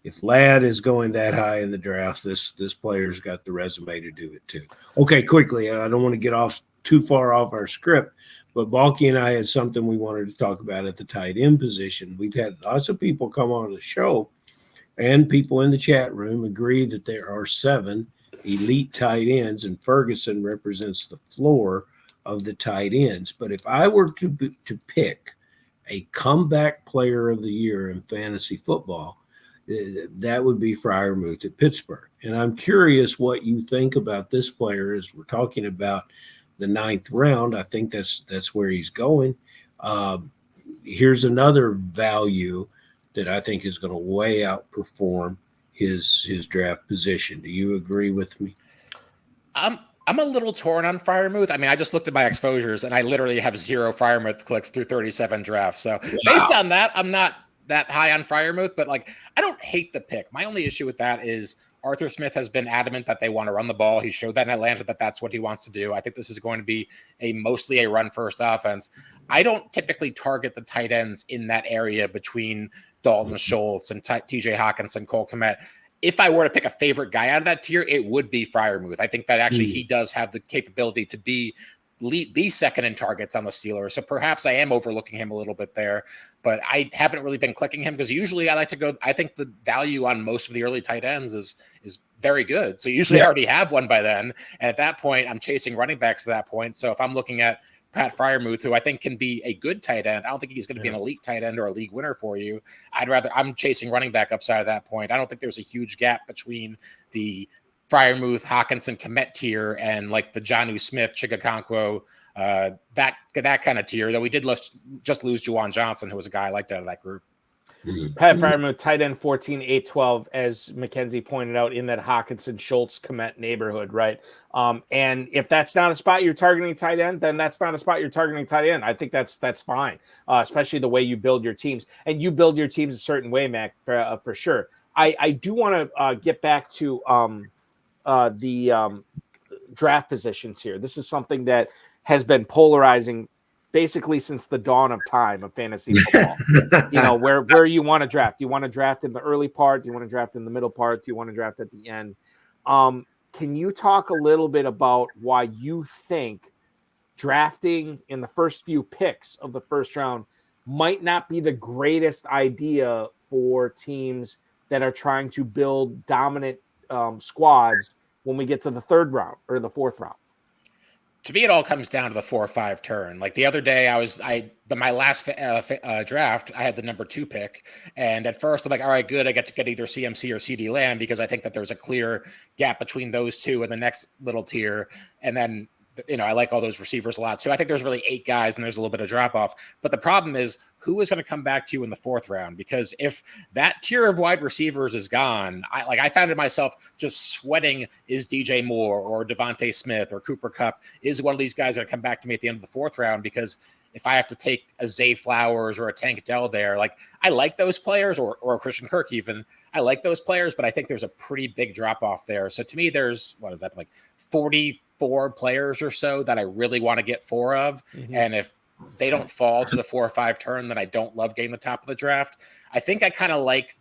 if Ladd is going that high in the draft, this player's got the resume to do it too. Okay, quickly. I don't want to get off too far off our script, but Balky and I had something we wanted to talk about at the tight end position. We've had lots of people come on the show, and people in the chat room agree that there are 7 elite tight ends, and Ferguson represents the floor of the tight ends. But if I were to pick a comeback player of the year in fantasy football, that would be Freiermuth at Pittsburgh. And I'm curious what you think about this player as we're talking about the 9th round. I think that's where he's going. Here's another value that I think is going to way outperform his draft position. Do you agree with me?
I'm a little torn on Freiermuth. I mean, I just looked at my exposures and I literally have 0 Freiermuth clicks through 37 drafts. So based on that, I'm not that high on Freiermuth, but like, I don't hate the pick. My only issue with that is Arthur Smith has been adamant that they want to run the ball. He showed that in Atlanta that that's what he wants to do. I think this is going to be mostly a run first offense. I don't typically target the tight ends in that area between Dalton Schultz and TJ Hawkinson, Cole Kmet. If I were to pick a favorite guy out of that tier, it would be Freiermuth. I think that actually he does have the capability to be second in targets on the Steelers. So perhaps I am overlooking him a little bit there, but I haven't really been clicking him because usually I like to go, I think the value on most of the early tight ends is very good. So usually I already have one by then. And at that point, I'm chasing running backs at that point. So if I'm looking at Pat Freiermuth, who I think can be a good tight end, I don't think he's going to be an elite tight end or a league winner for you. I'm chasing running back upside at that point. I don't think there's a huge gap between the Freiermuth, Hawkinson, Kmet tier and like the Jonnu Smith, Chigakonkwo, that kind of tier, though we did just lose Juwan Johnson, who was a guy I liked out of that group.
Pat Freiermuth, tight end 14, 8-12, as Mackenzie pointed out, in that Hawkinson, Schultz, Kmet neighborhood, right? And if that's not a spot you're targeting tight end, then that's not a spot you're targeting tight end. I think that's fine, especially the way you build your teams. And you build your teams a certain way, Mac, for sure. I do want to get back to the draft positions here. This is something that has been polarizing basically since the dawn of time of fantasy football. Where you want to draft. Do you want to draft in the early part? Do you want to draft in the middle part? Do you want to draft at the end? Can you talk a little bit about why you think drafting in the first few picks of the first round might not be the greatest idea for teams that are trying to build dominant squads when we get to the 3rd round or the 4th round?
To me, it all comes down to the 4-5 turn. Like the other day, my last draft, I had the number 2 pick. And at first I'm like, all right, good. I get to get either CMC or CD Lamb because I think that there's a clear gap between those two in the next little tier. And then, I like all those receivers a lot too. I think there's really 8 guys and there's a little bit of drop off. But the problem is who is going to come back to you in the 4th round? Because if that tier of wide receivers is gone, I found myself just sweating, is DJ Moore or Devontae Smith or Cooper Kupp is one of these guys that come back to me at the end of the 4th round? Because if I have to take a Zay Flowers or a Tank Dell there, I like those players or a Christian Kirk even. I like those players, but I think there's a pretty big drop off there. So to me, there's 44 players or so that I really want to get 4 of. Mm-hmm. And if they don't fall to the 4 or 5 turn, then I don't love getting the top of the draft. I think I kind of like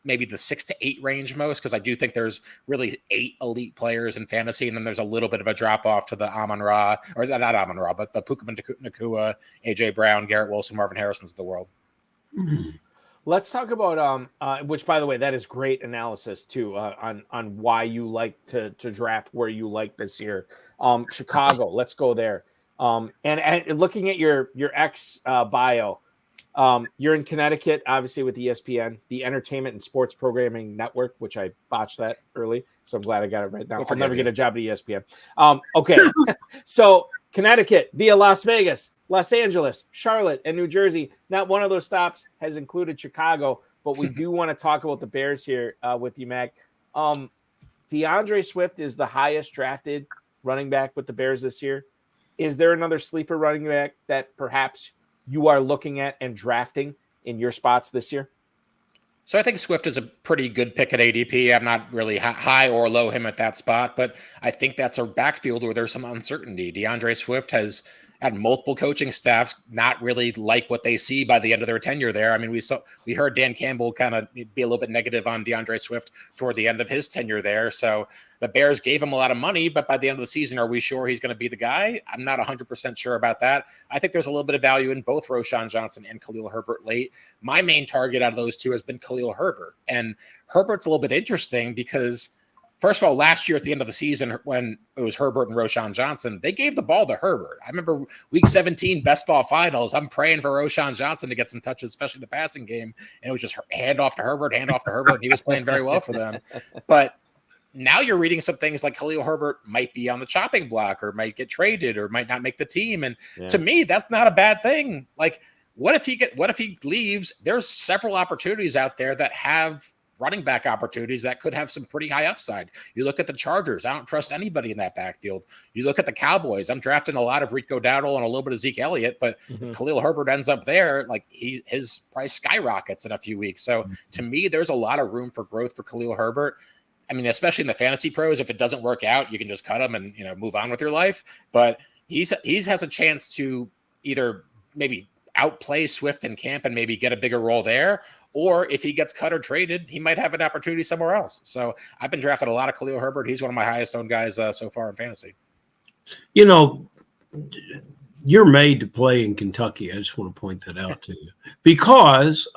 maybe the 6 to 8 range most, because I do think there's really 8 elite players in fantasy, and then there's a little bit of a drop off to the Amon-Ra, or not Amon-Ra, but the Puka Nacua, AJ Brown, Garrett Wilson, Marvin Harrison's of the world.
Mm-hmm. Let's talk about which, by the way, that is great analysis too on why you like to draft where you like this year. Chicago, let's go there. And looking at your X bio, you're in Connecticut, obviously with ESPN, the Entertainment and Sports Programming Network, which I botched that early, so I'm glad I got it right now. I'll never get a job at ESPN. Okay, so Connecticut via Las Vegas, Los Angeles, Charlotte, and New Jersey. Not one of those stops has included Chicago, but we do want to talk about the Bears here with you, Mac. DeAndre Swift is the highest drafted running back with the Bears this year. Is there another sleeper running back that perhaps you are looking at and drafting in your spots this year?
So I think Swift is a pretty good pick at ADP. I'm not really high or low him at that spot, but I think that's a backfield where there's some uncertainty. DeAndre Swift has had multiple coaching staffs not really like what they see by the end of their tenure there. I mean, we heard Dan Campbell kind of be a little bit negative on DeAndre Swift toward the end of his tenure there. So the Bears gave him a lot of money, but by the end of the season, are we sure he's going to be the guy? I'm not 100% sure about that. I think there's a little bit of value in both Roshan Johnson and Khalil Herbert late. My main target out of those two has been Khalil Herbert. And Herbert's a little bit interesting because First of all, last year at the end of the season, when it was Herbert and Roschon Johnson, they gave the ball to Herbert. I remember week 17 best ball finals. I'm praying for Roschon Johnson to get some touches, especially the passing game. And it was just hand off to Herbert. And he was playing very well for them. But now you're reading some things like Khalil Herbert might be on the chopping block or might get traded or might not make the team. And to me, that's not a bad thing. Like, what if he leaves? There's several opportunities out there that have running back opportunities that could have some pretty high upside. You look at the Chargers. I don't trust anybody in that backfield. You look at the Cowboys. I'm drafting a lot of Rico Dowdle and a little bit of Zeke Elliott, but if Khalil Herbert ends up there, like his price skyrockets in a few weeks. So to me, there's a lot of room for growth for Khalil Herbert. I mean, especially in the fantasy pros, if it doesn't work out, you can just cut him and, move on with your life. But he has a chance to either maybe outplay Swift in camp and maybe get a bigger role there, or if he gets cut or traded, he might have an opportunity somewhere else. So I've been drafting a lot of Khalil Herbert. He's one of my highest owned guys so far in fantasy.
You're made to play in Kentucky. I just want to point that out to you, because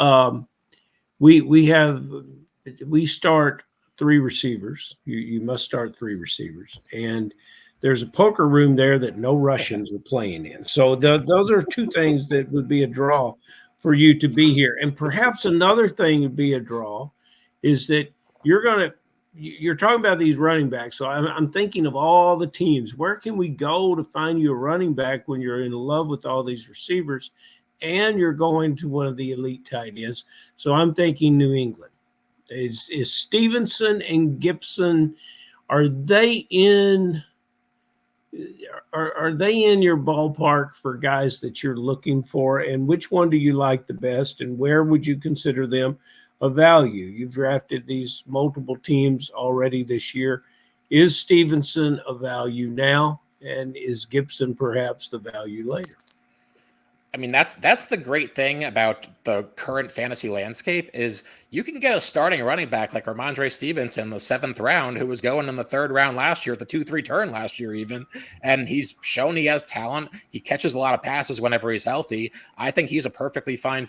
we start three receivers. You must start three receivers, and there's a poker room there that no Russians are playing in. So those are two things that would be a draw for you to be here. And perhaps another thing would be a draw is that you're talking about these running backs. So I'm thinking of all the teams. Where can we go to find you a running back when you're in love with all these receivers and you're going to one of the elite tight ends? So I'm thinking New England. Is Stevenson and Gibson, are they in your ballpark for guys that you're looking for? And which one do you like the best? And where would you consider them a value? You've drafted these multiple teams already this year. Is Stevenson a value now? And is Gibson perhaps the value later?
I mean, that's the great thing about the current fantasy landscape is you can get a starting running back like Ramondre Stevenson in the 7th round, who was going in the 3rd round last year, the 2-3 turn last year even, and he's shown he has talent. He catches a lot of passes whenever he's healthy. I think he's a perfectly fine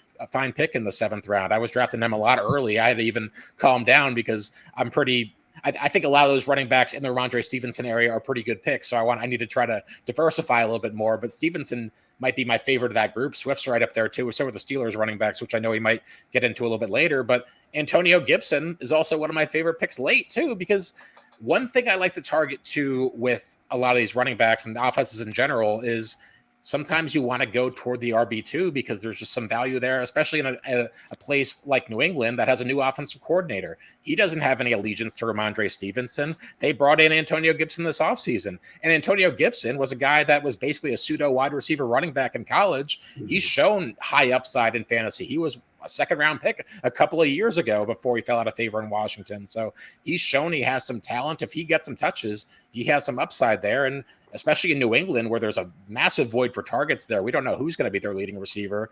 pick in the 7th round. I was drafting him a lot early. I had to even calm down because I think a lot of those running backs in the Ramondre Stevenson area are pretty good picks. So I need to try to diversify a little bit more. But Stevenson might be my favorite of that group. Swift's right up there too. So are the Steelers running backs, which I know he might get into a little bit later. But Antonio Gibson is also one of my favorite picks late too, because one thing I like to target too with a lot of these running backs and the offenses in general is sometimes you want to go toward the RB2 because there's just some value there, especially in a place like New England that has a new offensive coordinator. He doesn't have any allegiance to Ramondre Stevenson. They brought in Antonio Gibson this offseason. And Antonio Gibson was a guy that was basically a pseudo wide receiver running back in college. He's shown high upside in fantasy. He was a 2nd round pick a couple of years ago before he fell out of favor in Washington. So he's shown he has some talent. If he gets some touches, he has some upside there. And especially in New England, where there's a massive void for targets there, we don't know who's going to be their leading receiver.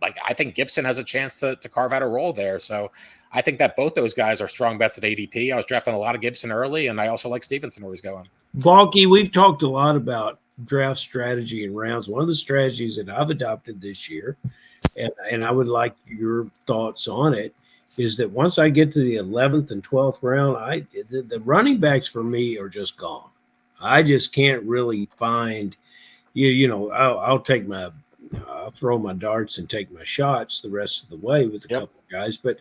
Like, I think Gibson has a chance to carve out a role there. So I think that both those guys are strong bets at ADP. I was drafting a lot of Gibson early, and I also like Stevenson where he's going.
Balky, we've talked a lot about draft strategy and rounds. One of the strategies that I've adopted this year, and I would like your thoughts on it, is that once I get to the 11th and 12th round, the running backs for me are just gone. I just can't really find, I'll throw my darts and take my shots the rest of the way with a couple of guys. But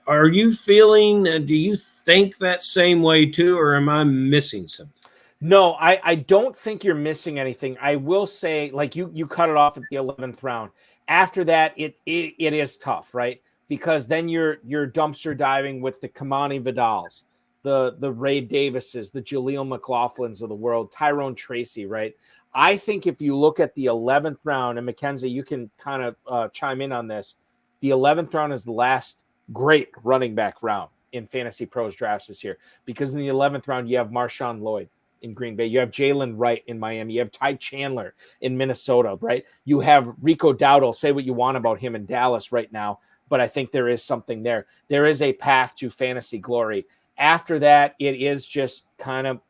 are you feeling, do you think that same way too, or am I missing something?
No, I don't think you're missing anything. I will say, like, you cut it off at the 11th round. After that, it is tough, right? Because then you're dumpster diving with the Kamani Vidals, the Ray Davises, the Jaleel McLaughlins of the world, Tyrone Tracy, right? I think if you look at the 11th round, and Mackenzie, you can kind of chime in on this, the 11th round is the last great running back round in Fantasy Pros drafts this year, because in the 11th round, you have Marshawn Lloyd in Green Bay. You have Jalen Wright in Miami. You have Ty Chandler in Minnesota, right? You have Rico Dowdle. Say what you want about him in Dallas right now, but I think there is something there. There is a path to fantasy glory. After that, it is just kind of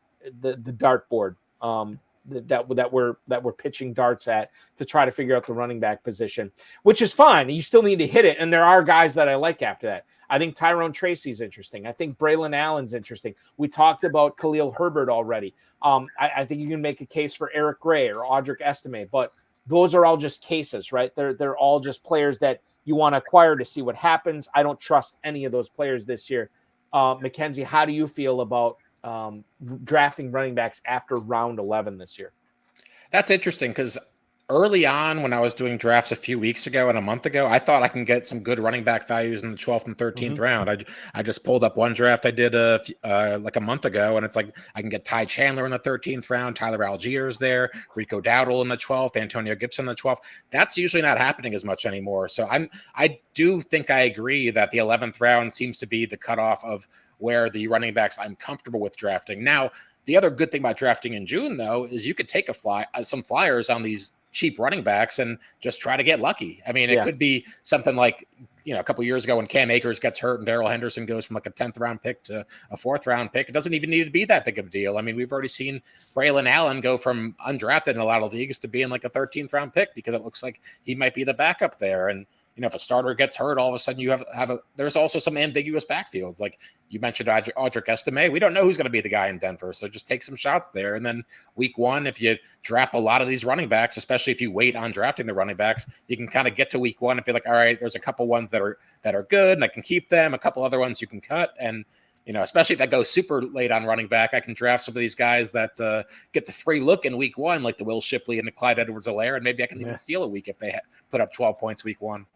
the dartboard that we're pitching darts at to try to figure out the running back position, which is fine. You still need to hit it, and there are guys that I like after that. I think Tyrone Tracy's interesting. I think Braylon Allen's interesting. We talked about Khalil Herbert already. I think you can make a case for Eric Gray or Audric Estime, but those are all just cases, right? They're all just players that you want to acquire to see what happens. I don't trust any of those players this year. Mackenzie, how do you feel about drafting running backs after round 11 this year?
That's interesting because early on when I was doing drafts a few weeks ago and a month ago, I thought I can get some good running back values in the 12th and 13th round. I just pulled up one draft I did like a month ago, and it's like I can get Ty Chandler in the 13th round, Tyler Algiers there, Rico Dowdle in the 12th, Antonio Gibson in the 12th. That's usually not happening as much anymore. So I do think I agree that the 11th round seems to be the cutoff of where the running backs I'm comfortable with drafting. Now, the other good thing about drafting in June, though, is you could take some flyers on these cheap running backs and just try to get lucky. I mean, it could be something like, a couple of years ago when Cam Akers gets hurt and Darrell Henderson goes from like a 10th round pick to a 4th round pick. It doesn't even need to be that big of a deal. I mean, we've already seen Braylon Allen go from undrafted in a lot of leagues to being like a 13th round pick because it looks like he might be the backup there. And if a starter gets hurt, all of a sudden you have there's also some ambiguous backfields. Like you mentioned Audric Estime. We don't know who's going to be the guy in Denver. So just take some shots there. And then week 1, if you draft a lot of these running backs, especially if you wait on drafting the running backs, you can kind of get to week 1 and feel like, all right, there's a couple ones that are good and I can keep them. A couple other ones you can cut. And, especially if I go super late on running back, I can draft some of these guys that get the free look in week 1, like the Will Shipley and the Clyde Edwards-Helaire. And maybe I can even steal a week if they put up 12 points week 1.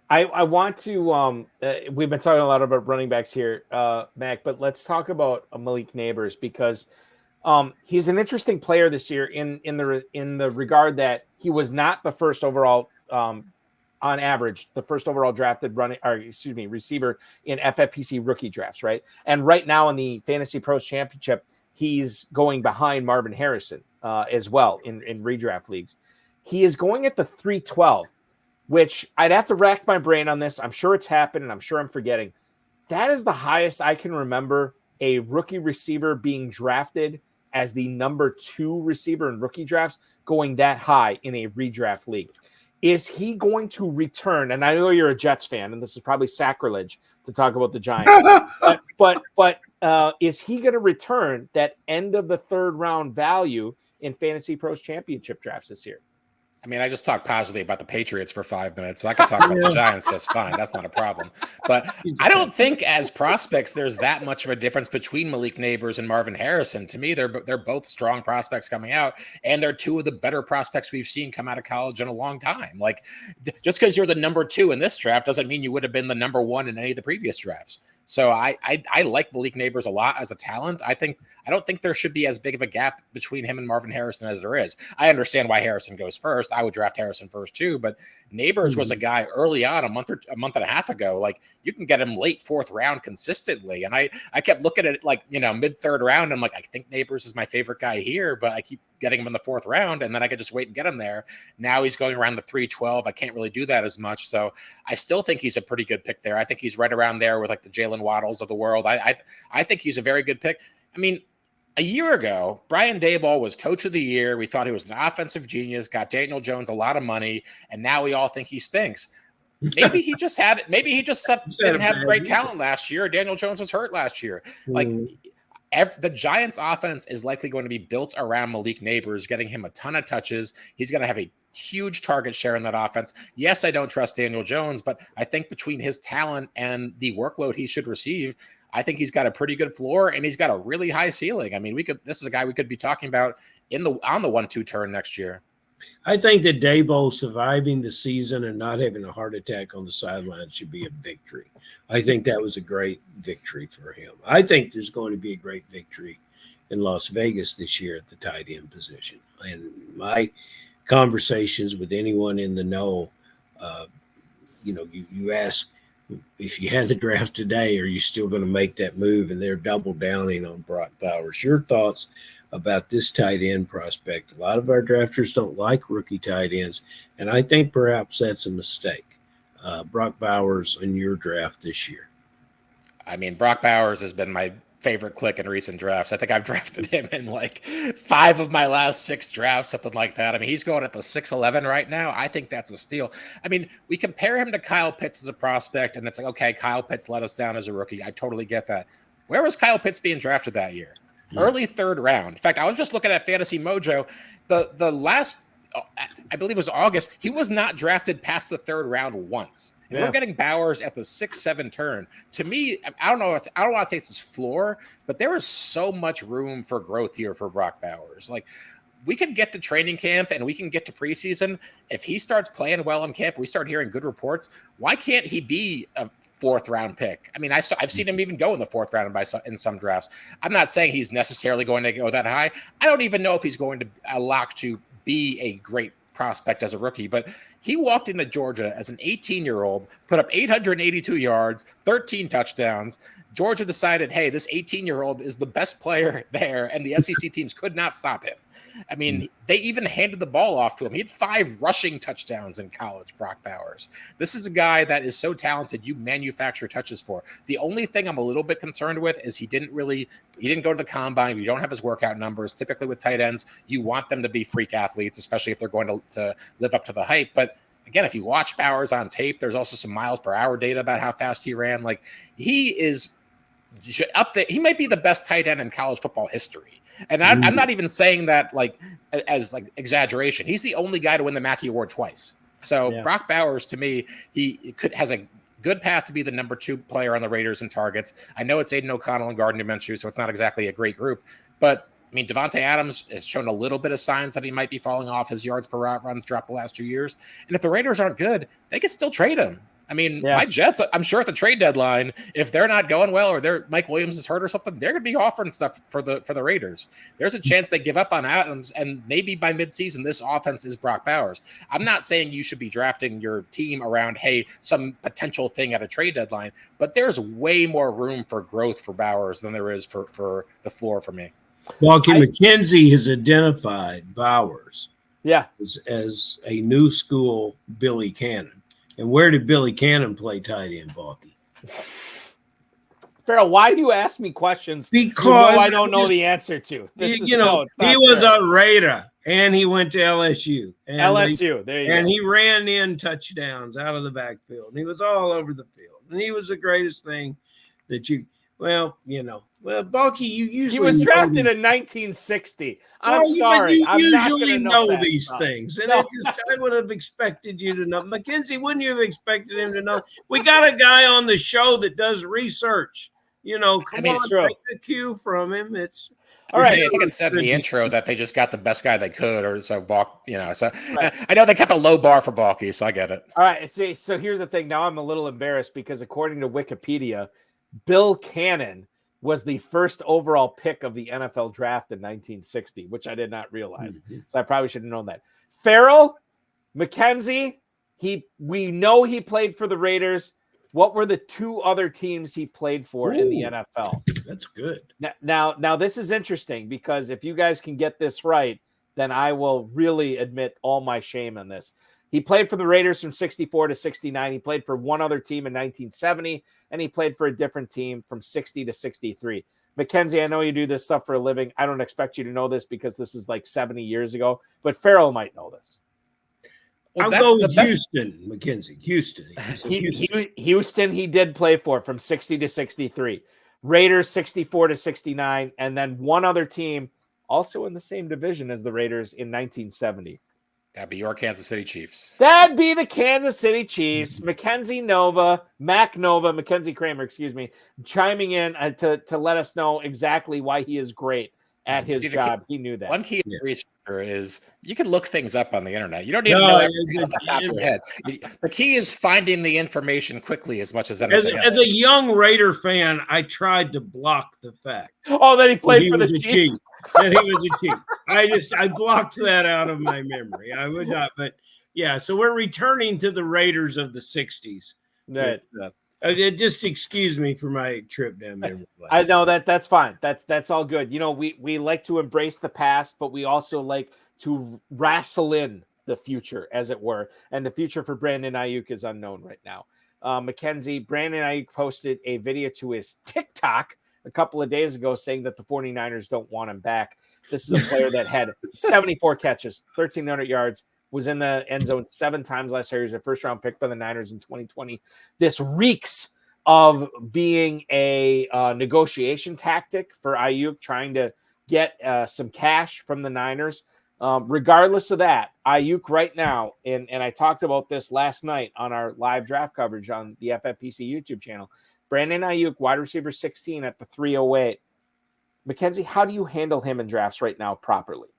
I want to we've been talking a lot about running backs here, Mac, but let's talk about Malik Neighbors because he's an interesting player this year in the regard that he was not the first overall on average, the first overall drafted receiver in FFPC rookie drafts, right? And right now in the Fantasy Pros Championship, he's going behind Marvin Harrison as well in redraft leagues. He is going at the 312. Which I'd have to rack my brain on this. I'm sure it's happened, and I'm sure I'm forgetting. That is the highest I can remember a rookie receiver being drafted as the number 2 receiver in rookie drafts, going that high in a redraft league. Is he going to return? And I know you're a Jets fan, and this is probably sacrilege to talk about the Giants. but is he going to return that end of the 3rd round value in Fantasy Pros Championship drafts this year?
I mean, I just talked positively about the Patriots for 5 minutes, so I can talk about the Giants just fine. That's not a problem. But I don't think as prospects, there's that much of a difference between Malik Neighbors and Marvin Harrison. To me, they're both strong prospects coming out, and they're 2 of the better prospects we've seen come out of college in a long time. Like, just because you're the number 2 in this draft doesn't mean you would have been the number 1 in any of the previous drafts. So I like Malik Neighbors a lot as a talent. I don't think there should be as big of a gap between him and Marvin Harrison as there is. I understand why Harrison goes first. I would draft Harrison first too, but Neighbors was a guy early on, a month and a half ago. Like you can get him late 4th round consistently. And I kept looking at it like, mid 3rd round. I'm like, I think Neighbors is my favorite guy here, but I keep getting him in the 4th round and then I could just wait and get him there. Now he's going around the 312. I can't really do that as much. So I still think he's a pretty good pick there. I think he's right around there with like the Jalen Waddles of the world. I think he's a very good pick. I mean, a year ago, Brian Daboll was coach of the year. We thought he was an offensive genius, got Daniel Jones a lot of money, and now we all think he stinks. Maybe he just didn't have great talent last year. Daniel Jones was hurt last year. Like the Giants offense is likely going to be built around Malik Neighbors, getting him a ton of touches. He's going to have a huge target share in that offense. Yes, I don't trust Daniel Jones, but I think between his talent and the workload he should receive, I think he's got a pretty good floor and he's got a really high ceiling. I mean, this is a guy we could be talking about on the 1-2 turn next year.
I think that Daboll surviving the season and not having a heart attack on the sideline should be a victory. I think that was a great victory for him. I think there's going to be a great victory in Las Vegas this year at the tight end position. And my conversations with anyone in the know, you ask, if you had the draft today, are you still going to make that move? And they're double downing on Brock Bowers. Your thoughts about this tight end prospect? A lot of our drafters don't like rookie tight ends, and I think perhaps that's a mistake. Brock Bowers in your draft this year.
I mean, Brock Bowers has been my favorite click in recent drafts. I think I've drafted him in like 5 of my last 6 drafts, something like that. I mean, he's going at the 6'11" right now. I think that's a steal. I mean, we compare him to Kyle Pitts as a prospect, and it's like, okay, Kyle Pitts let us down as a rookie. I totally get that. Where was Kyle Pitts being drafted that year? Early 3rd round. In fact, I was just looking at Fantasy Mojo. The last, I believe it was August, he was not drafted past the 3rd round once. And we're getting Bowers at the 6-7 turn. To me, I don't want to say it's his floor, but there is so much room for growth here for Brock Bowers. Like, we can get to training camp and we can get to preseason. If he starts playing well in camp, we start hearing good reports. Why can't he be a 4th round pick? I mean, I've seen him even go in the 4th round in some drafts. I'm not saying he's necessarily going to go that high. I don't even know if he's going to lock to be a great prospect as a rookie, but he walked into Georgia as an 18-year-old, put up 882 yards, 13 touchdowns. Georgia decided, hey, this 18-year-old is the best player there, and the SEC teams could not stop him. I mean, they even handed the ball off to him. He had 5 rushing touchdowns in college, Brock Bowers. This is a guy that is so talented you manufacture touches for. The only thing I'm a little bit concerned with is he didn't go to the combine. You don't have his workout numbers. Typically with tight ends, you want them to be freak athletes, especially if they're going to live up to the hype. But again, if you watch Bowers on tape, there's also some miles per hour data about how fast he ran. Like, he is up there. He might be the best tight end in college football history. And I'm not even saying that as exaggeration. He's the only guy to win the Mackey Award twice. So Brock Bowers, to me, has a good path to be the number 2 player on the Raiders in targets. I know it's Aiden O'Connell and Gardner Minshew, so it's not exactly a great group. But I mean, Devontae Adams has shown a little bit of signs that he might be falling off. His yards per route runs dropped the last 2 years. And if the Raiders aren't good, they can still trade him. I mean, my Jets, I'm sure at the trade deadline, if they're not going well or Mike Williams is hurt or something, they're going to be offering stuff for the Raiders. There's a chance they give up on Adams, and maybe by midseason, this offense is Brock Bowers. I'm not saying you should be drafting your team around, hey, some potential thing at a trade deadline, but there's way more room for growth for Bowers than there is for the floor for me.
Balky Mackenzie has identified Bowers as a new school Billy Cannon. And where did Billy Cannon play tight end, Balky?
Farrell, why do you ask me questions
because
I don't know the answer to?
He was a Raider, and he went to LSU. And he ran in touchdowns out of the backfield. And he was all over the field. And he was the greatest thing that Balky, you usually
he was drafted in 1960. I'm sorry.
You
I'm
usually
not
know these things. And I would have expected you to know. Mackenzie, wouldn't you have expected him to know? We got a guy on the show that does research. Take the cue from him. It's
all right. I think it said in the intro that they just got the best guy they could, or so I know they kept a low bar for Balky, so I get it.
All right. So here's the thing. Now I'm a little embarrassed because according to Wikipedia, Bill Cannon was the first overall pick of the NFL draft in 1960, which I did not realize. So I probably should have known that. Ferrell, Mackenzie, we know he played for the Raiders. What were the 2 other teams he played for in the NFL?
That's good.
Now this is interesting because if you guys can get this right, then I will really admit all my shame on this. He played for the Raiders from 64 to 69. He played for one other team in 1970, and he played for a different team from 60 to 63. Mackenzie, I know you do this stuff for a living. I don't expect you to know this because this is like 70 years ago, but Ferrell might know this.
Well, I'll go with Houston, Mackenzie. Houston.
Houston, he did play for from 60 to 63. Raiders, 64 to 69, and then one other team also in the same division as the Raiders in 1970.
That'd be your Kansas City Chiefs.
That'd be the Kansas City Chiefs. Mackenzie Kraemer, chiming in to let us know exactly why he is great at his job. He knew that.
One key researcher is you can look things up on the internet. You don't even know everything off the top of your head. The key is finding the information quickly as much as anything else.
As a young Raider fan, I tried to block the fact.
Oh, that he played for the Chiefs.
That he was a Chief. I blocked that out of my memory. I would not, but yeah. So we're returning to the Raiders of the 60s.
Right.
Just excuse me for my trip down memory lane.
I know that's fine. That's all good. We like to embrace the past, but we also like to wrestle in the future, as it were. And the future for Brandon Ayuk is unknown right now. Mackenzie, Brandon Ayuk posted a video to his TikTok a couple of days ago saying that the 49ers don't want him back. This is a player that had 74 catches, 1,300 yards, was in the end zone 7 times last year. He was a first-round pick for the Niners in 2020. This reeks of being a negotiation tactic for Ayuk, trying to get some cash from the Niners. Regardless of that, Ayuk right now, and I talked about this last night on our live draft coverage on the FFPC YouTube channel, Brandon Ayuk, wide receiver 16 at the 308. Mackenzie, how do you handle him in drafts right now properly?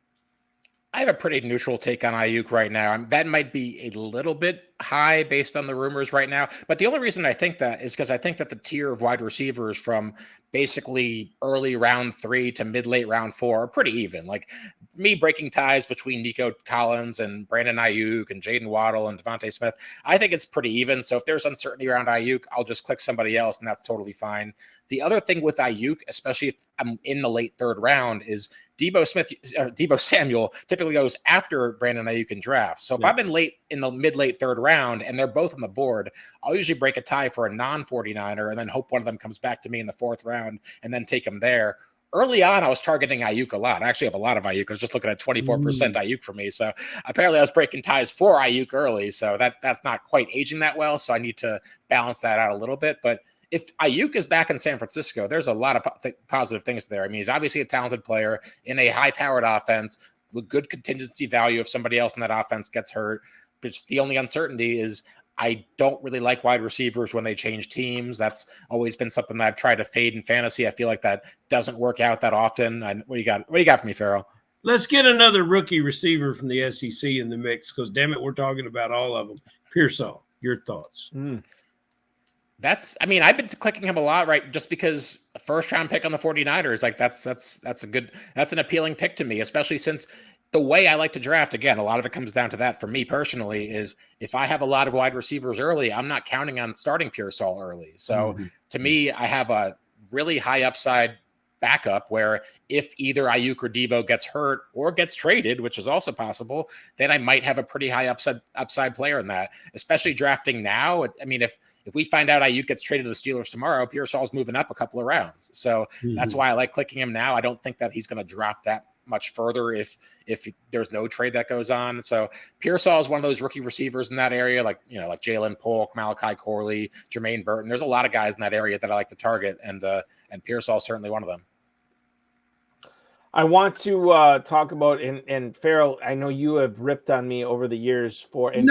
I have a pretty neutral take on Ayuk right now. That might be a little bit high based on the rumors right now. But the only reason I think that is because I think that the tier of wide receivers from basically early round 3 to mid-late round 4 are pretty even. Like me breaking ties between Nico Collins and Brandon Ayuk and Jaden Waddle and Devontae Smith, I think it's pretty even. So if there's uncertainty around Ayuk, I'll just click somebody else, and that's totally fine. The other thing with Ayuk, especially if I'm in the late 3rd round, is Deebo Samuel typically goes after Brandon Ayuk in drafts. So if I've been late in the mid-late 3rd round and they're both on the board, I'll usually break a tie for a non-49er and then hope one of them comes back to me in the 4th round and then take them there. Early on, I was targeting Ayuk a lot. I actually have a lot of Ayuk. I was just looking at 24% Ayuk for me. So apparently I was breaking ties for Ayuk early. So that's not quite aging that well. So I need to balance that out a little bit. But if Ayuk is back in San Francisco, there's a lot of positive things there. I mean, he's obviously a talented player in a high-powered offense with good contingency value if somebody else in that offense gets hurt. But the only uncertainty is I don't really like wide receivers when they change teams. That's always been something that I've tried to fade in fantasy. I feel like that doesn't work out that often. What do you got? What do you got for me, Ferrell?
Let's get another rookie receiver from the SEC in the mix because, damn it, we're talking about all of them. Pearsall, your thoughts?
I've been clicking him a lot, right? Just because a 1st-round pick on the 49ers, like that's an appealing pick to me, especially since the way I like to draft, again, a lot of it comes down to that for me personally, is if I have a lot of wide receivers early, I'm not counting on starting Pearsall early. So to me, I have a really high upside backup where if either Ayuk or Deebo gets hurt or gets traded, which is also possible, then I might have a pretty high upside player in that, especially drafting now. If we find out Ayuk gets traded to the Steelers tomorrow, Pearsall's moving up a couple of rounds. So that's why I like clicking him now. I don't think that he's going to drop that much further if there's no trade that goes on. So Pearsall is one of those rookie receivers in that area, like Jalen Polk, Malachi Corley, Jermaine Burton. There's a lot of guys in that area that I like to target, and Pearsall is certainly one of them.
I want to talk about, and Ferrell, I know you have ripped on me over the years for, and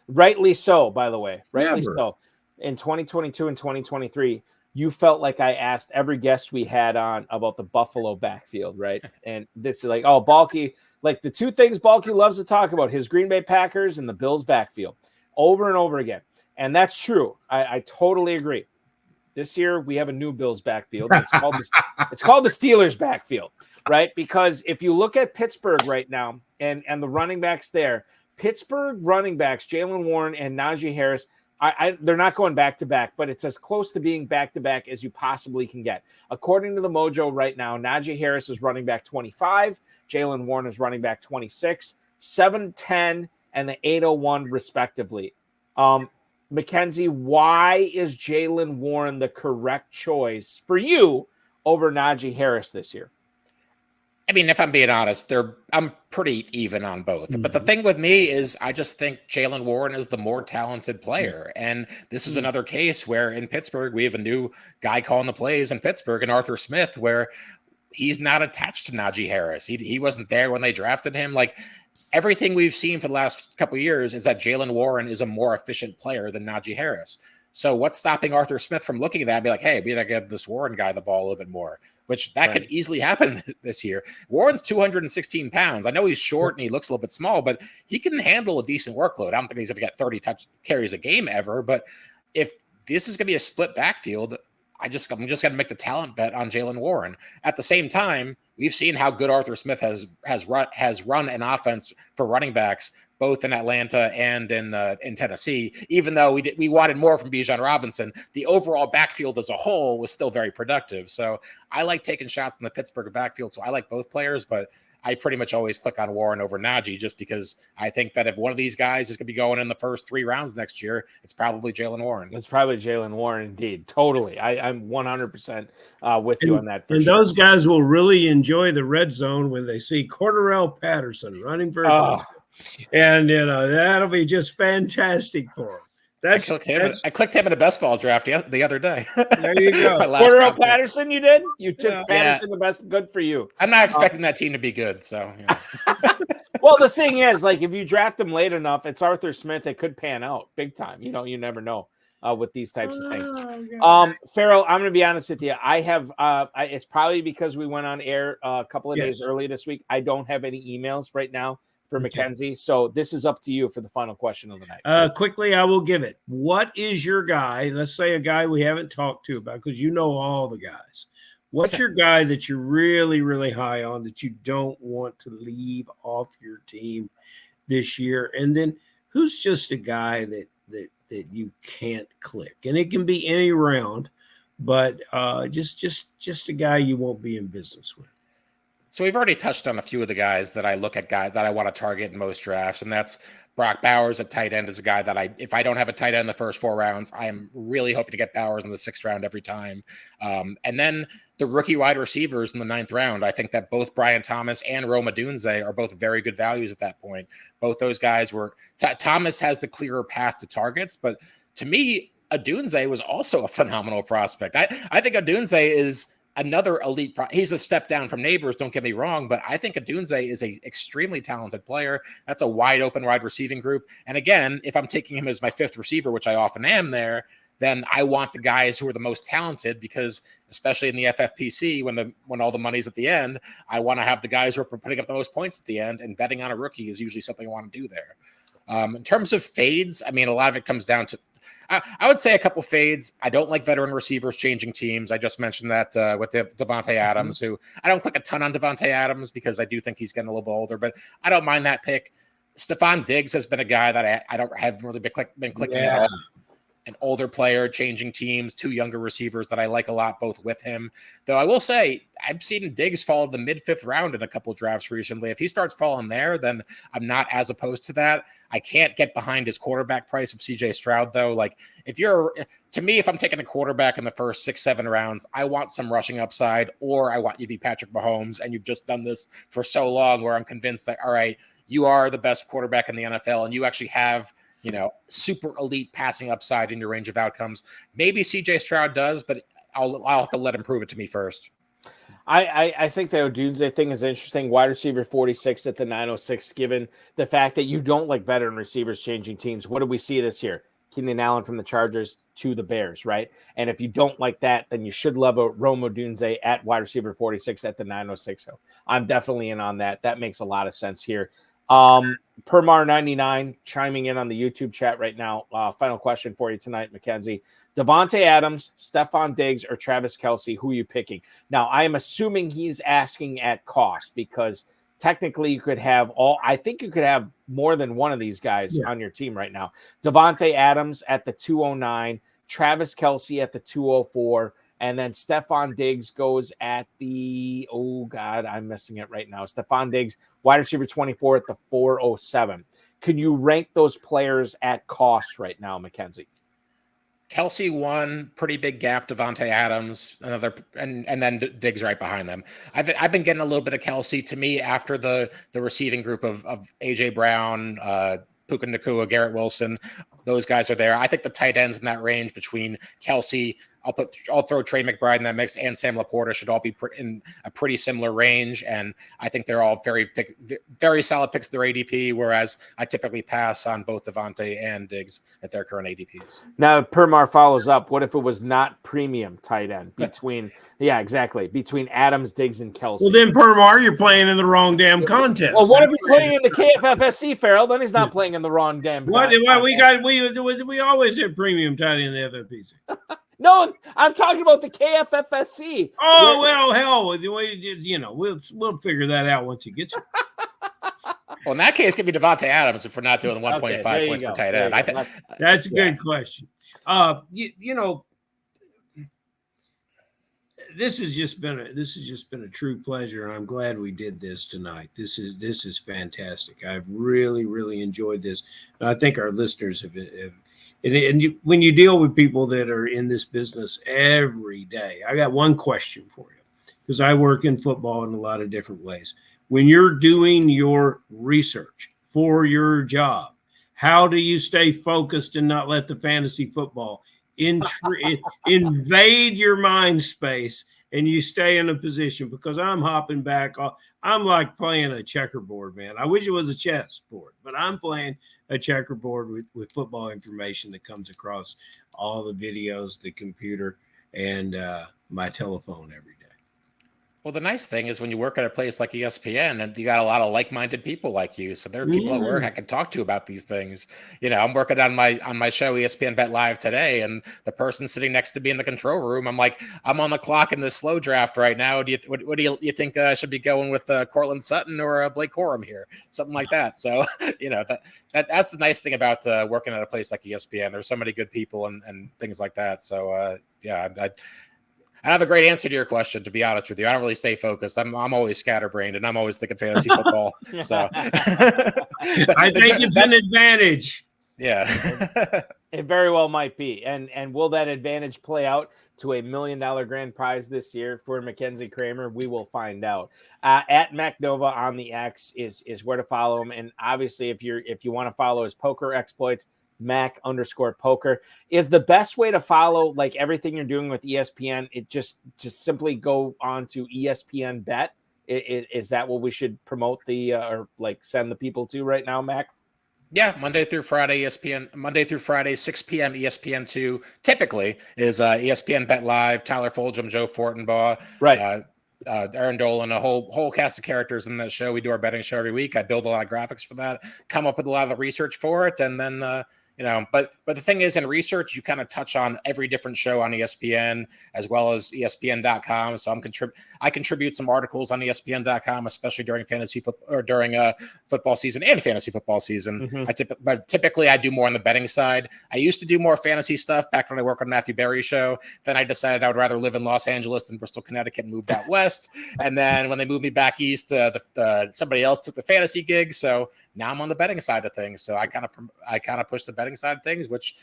rightly so, by the way, rightly so. In 2022 and 2023, you felt like I asked every guest we had on about the Buffalo backfield, right? And this is like, oh, Balky, like the two things Balky loves to talk about, his Green Bay Packers and the Bills backfield, over and over again. And that's true. I totally agree. This year we have a new Bills backfield. It's called the Steelers backfield, right? Because if you look at Pittsburgh right now and the running backs there, Pittsburgh running backs, Jalen Warren and Najee Harris, they're not going back-to-back, but it's as close to being back-to-back as you possibly can get. According to the Mojo right now, Najee Harris is running back 25, Jalen Warren is running back 26, 710, and the 801 respectively. Mackenzie, why is Jalen Warren the correct choice for you over Najee Harris this year?
I mean, if I'm being honest, I'm pretty even on both. But the thing with me is I just think Jalen Warren is the more talented player. And this is another case where in Pittsburgh, we have a new guy calling the plays in Pittsburgh, and Arthur Smith, where he's not attached to Najee Harris. He wasn't there when they drafted him. Like everything we've seen for the last couple of years is that Jalen Warren is a more efficient player than Najee Harris. So what's stopping Arthur Smith from looking at that and be like, hey, we got to give this Warren guy the ball a little bit more, which that could easily happen this year. Warren's 216 pounds. I know he's short and he looks a little bit small, but he can handle a decent workload. I don't think he's going to get 30 carries a game ever, but if this is going to be a split backfield, I'm just going to make the talent bet on Jalen Warren. At the same time, we've seen how good Arthur Smith has run an offense for running backs, both in Atlanta and in Tennessee. Even though we wanted more from Bijan Robinson, the overall backfield as a whole was still very productive. So I like taking shots in the Pittsburgh backfield. So I like both players, but I pretty much always click on Warren over Najee, just because I think that if one of these guys is going to be going in the first 3 rounds next year, it's probably Jaylen Warren.
It's probably Jaylen Warren, indeed. Totally. I'm 100% with you on that.
And those guys will really enjoy the red zone when they see Cordarrelle Patterson running for a touchdown. And, that'll be just fantastic for them.
I clicked him in a best ball draft the other day.
There you go.
Cordarrelle Patterson, you did? You took Patterson the best. Good for you.
I'm not expecting that team to be good, so.
Well, the thing is, like, if you draft him late enough, it's Arthur Smith. It could pan out big time. You never know with these types of things. Ferrell, I'm going to be honest with you. I have. It's probably because we went on air a couple of days early this week. I don't have any emails right now for Mackenzie. So this is up to you for the final question of the night.
Quickly, I will give it. What is your guy? Let's say a guy we haven't talked to about, because you know all the guys. What's your guy that you're really, really high on that you don't want to leave off your team this year? And then who's just a guy that you can't click? And it can be any round, but just a guy you won't be in business with.
So we've already touched on a few of the guys that I look at, guys that I want to target in most drafts, and that's Brock Bowers at tight end is a guy that if I don't have a tight end in the first 4 rounds, I am really hoping to get Bowers in the 6th round every time. And then the rookie wide receivers in the 9th round, I think that both Brian Thomas and Rome Odunze are both very good values at that point. Both those guys were Thomas has the clearer path to targets, but to me, Odunze was also a phenomenal prospect. I think Odunze is another elite. He's a step down from Neighbors, don't get me wrong, but I think Odunze is a extremely talented player. That's a wide open wide receiving group. And again, if I'm taking him as my 5th receiver, which I often am there, then I want the guys who are the most talented, because especially in the FFPC, when all the money's at the end, I want to have the guys who are putting up the most points at the end, and betting on a rookie is usually something I want to do there. In terms of fades, I mean, a lot of it comes down to, I would say a couple fades. I don't like veteran receivers changing teams. I just mentioned that with Devontae Adams, who I don't click a ton on Devontae Adams because I do think he's getting a little bit older, but I don't mind that pick. Stephon Diggs has been a guy that I haven't really been clicking at all. An older player changing teams, 2 younger receivers that I like a lot, both with him. Though I will say, I've seen Diggs fall to the mid-5th round in a couple of drafts recently. If he starts falling there, then I'm not as opposed to that. I can't get behind his quarterback price of CJ Stroud, though. Like, to me, if I'm taking a quarterback in the first 6, 7 rounds, I want some rushing upside, or I want you to be Patrick Mahomes, and you've just done this for so long where I'm convinced that, all right, you are the best quarterback in the NFL, and you actually have super elite passing upside in your range of outcomes. Maybe CJ Stroud does, but I'll have to let him prove it to me first.
I think the Odunze thing is interesting. Wide receiver 46 at the 906, given the fact that you don't like veteran receivers changing teams. What did we see this year? Keenan Allen from the Chargers to the Bears, right? And if you don't like that, then you should love a Rome Odunze at wide receiver 46 at the 906. So I'm definitely in on that. That makes a lot of sense here. Permar99 chiming in on the YouTube chat right now. Final question for you tonight, Mackenzie. Devontae Adams, Stephon Diggs, or Travis Kelce, who are you picking? Now, I am assuming he's asking at cost, because technically you could have I think you could have more than one of these guys on your team right now. Devontae Adams at the 209, Travis Kelce at the 204, and then Stephon Diggs goes at the, I'm missing it right now. Stephon Diggs, wide receiver 24 at the 407. Can you rank those players at cost right now, Mackenzie?
Kelce 1, pretty big gap. Devontae Adams, another, and then Diggs right behind them. I've been getting a little bit of Kelce. To me, after the receiving group of AJ Brown, Puka Nacua, Garrett Wilson, those guys are there. I think the tight ends in that range between Kelce, I'll throw Trey McBride in that mix, and Sam Laporta should all be in a pretty similar range. And I think they're all very solid picks at their ADP, whereas I typically pass on both Devontae and Diggs at their current ADPs.
Now, Permar follows up. What if it was not premium tight end between Adams, Diggs, and Kelce?
Well, then, Permar, you're playing in the wrong damn contest.
Well, what if he's playing in the KFFSC, Ferrell? Then he's not playing in the wrong damn contest.
We always have premium tight end in the FFPC.
No, I'm talking about the KFFSC.
Oh, well, hell, we'll figure that out once he gets here.
Well, in that case, give me Devontae Adams if we're not doing the 1.5 points per tight end.
That's a good question. this has just been a true pleasure, and I'm glad we did this tonight. This is fantastic. I've really enjoyed this, and I think our listeners have. When you deal with people that are in this business every day, I got one question for you, because I work in football in a lot of different ways. When you're doing your research for your job, how do you stay focused and not let the fantasy football invade your mind space and you stay in a position? Because I'm hopping back. I'm like playing a checkerboard, man. I wish it was a chessboard, but I'm playing a checkerboard with football information that comes across all the videos, the computer, and my telephone every day.
Well, the nice thing is when you work at a place like ESPN, and you got a lot of like-minded people like you, so there are people at work I can talk to about these things. I'm working on my show ESPN Bet Live today, and the person sitting next to me in the control room, I'm like, I'm on the clock in this slow draft right now. What do you think I should be going with Cortland Sutton or Blake Corum here, something like that? So that's the nice thing about working at a place like ESPN. There's so many good people and things like that. So I have a great answer to your question, to be honest with you. I don't really stay focused. I'm always scatterbrained, and I'm always thinking fantasy football. So
I think it's an advantage.
Yeah.
It very well might be. And will that advantage play out to $1 million grand prize this year for Mackenzie Kraemer? We will find out. At MacNova on the X is where to follow him. And obviously, if you want to follow his poker exploits, Mac_poker is the best way to follow like everything you're doing with ESPN. It just simply go on to ESPN Bet. Is that what we should promote or like send the people to right now, Mac?
Yeah, Monday through Friday, 6 p.m. ESPN2 typically is ESPN Bet Live, Tyler Fulgham, Joe Fortenbaugh,
right.
Aaron Dolan, a whole cast of characters in that show. We do our betting show every week. I build a lot of graphics for that, come up with a lot of the research for it, and then but the thing is, in research, you kind of touch on every different show on ESPN as well as ESPN.com. So I contribute some articles on ESPN.com, especially during fantasy football or during football season and fantasy football season.
Mm-hmm.
But typically I do more on the betting side. I used to do more fantasy stuff back when I worked on Matthew Berry's show. Then I decided I would rather live in Los Angeles than Bristol, Connecticut, and moved out west. And then when they moved me back east, somebody else took the fantasy gig. So now I'm on the betting side of things. So I kind of push the betting side of things, which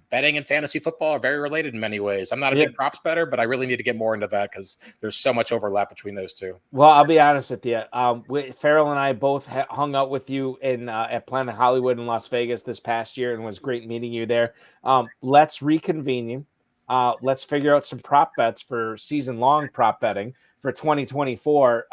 betting and fantasy football are very related in many ways. I'm not a big props better, but I really need to get more into that because there's so much overlap between those two.
Well, I'll be honest with you. Ferrell and I both hung out with you at Planet Hollywood in Las Vegas this past year, and it was great meeting you there. Let's reconvene you. Let's figure out some prop bets for season-long prop betting for 2024.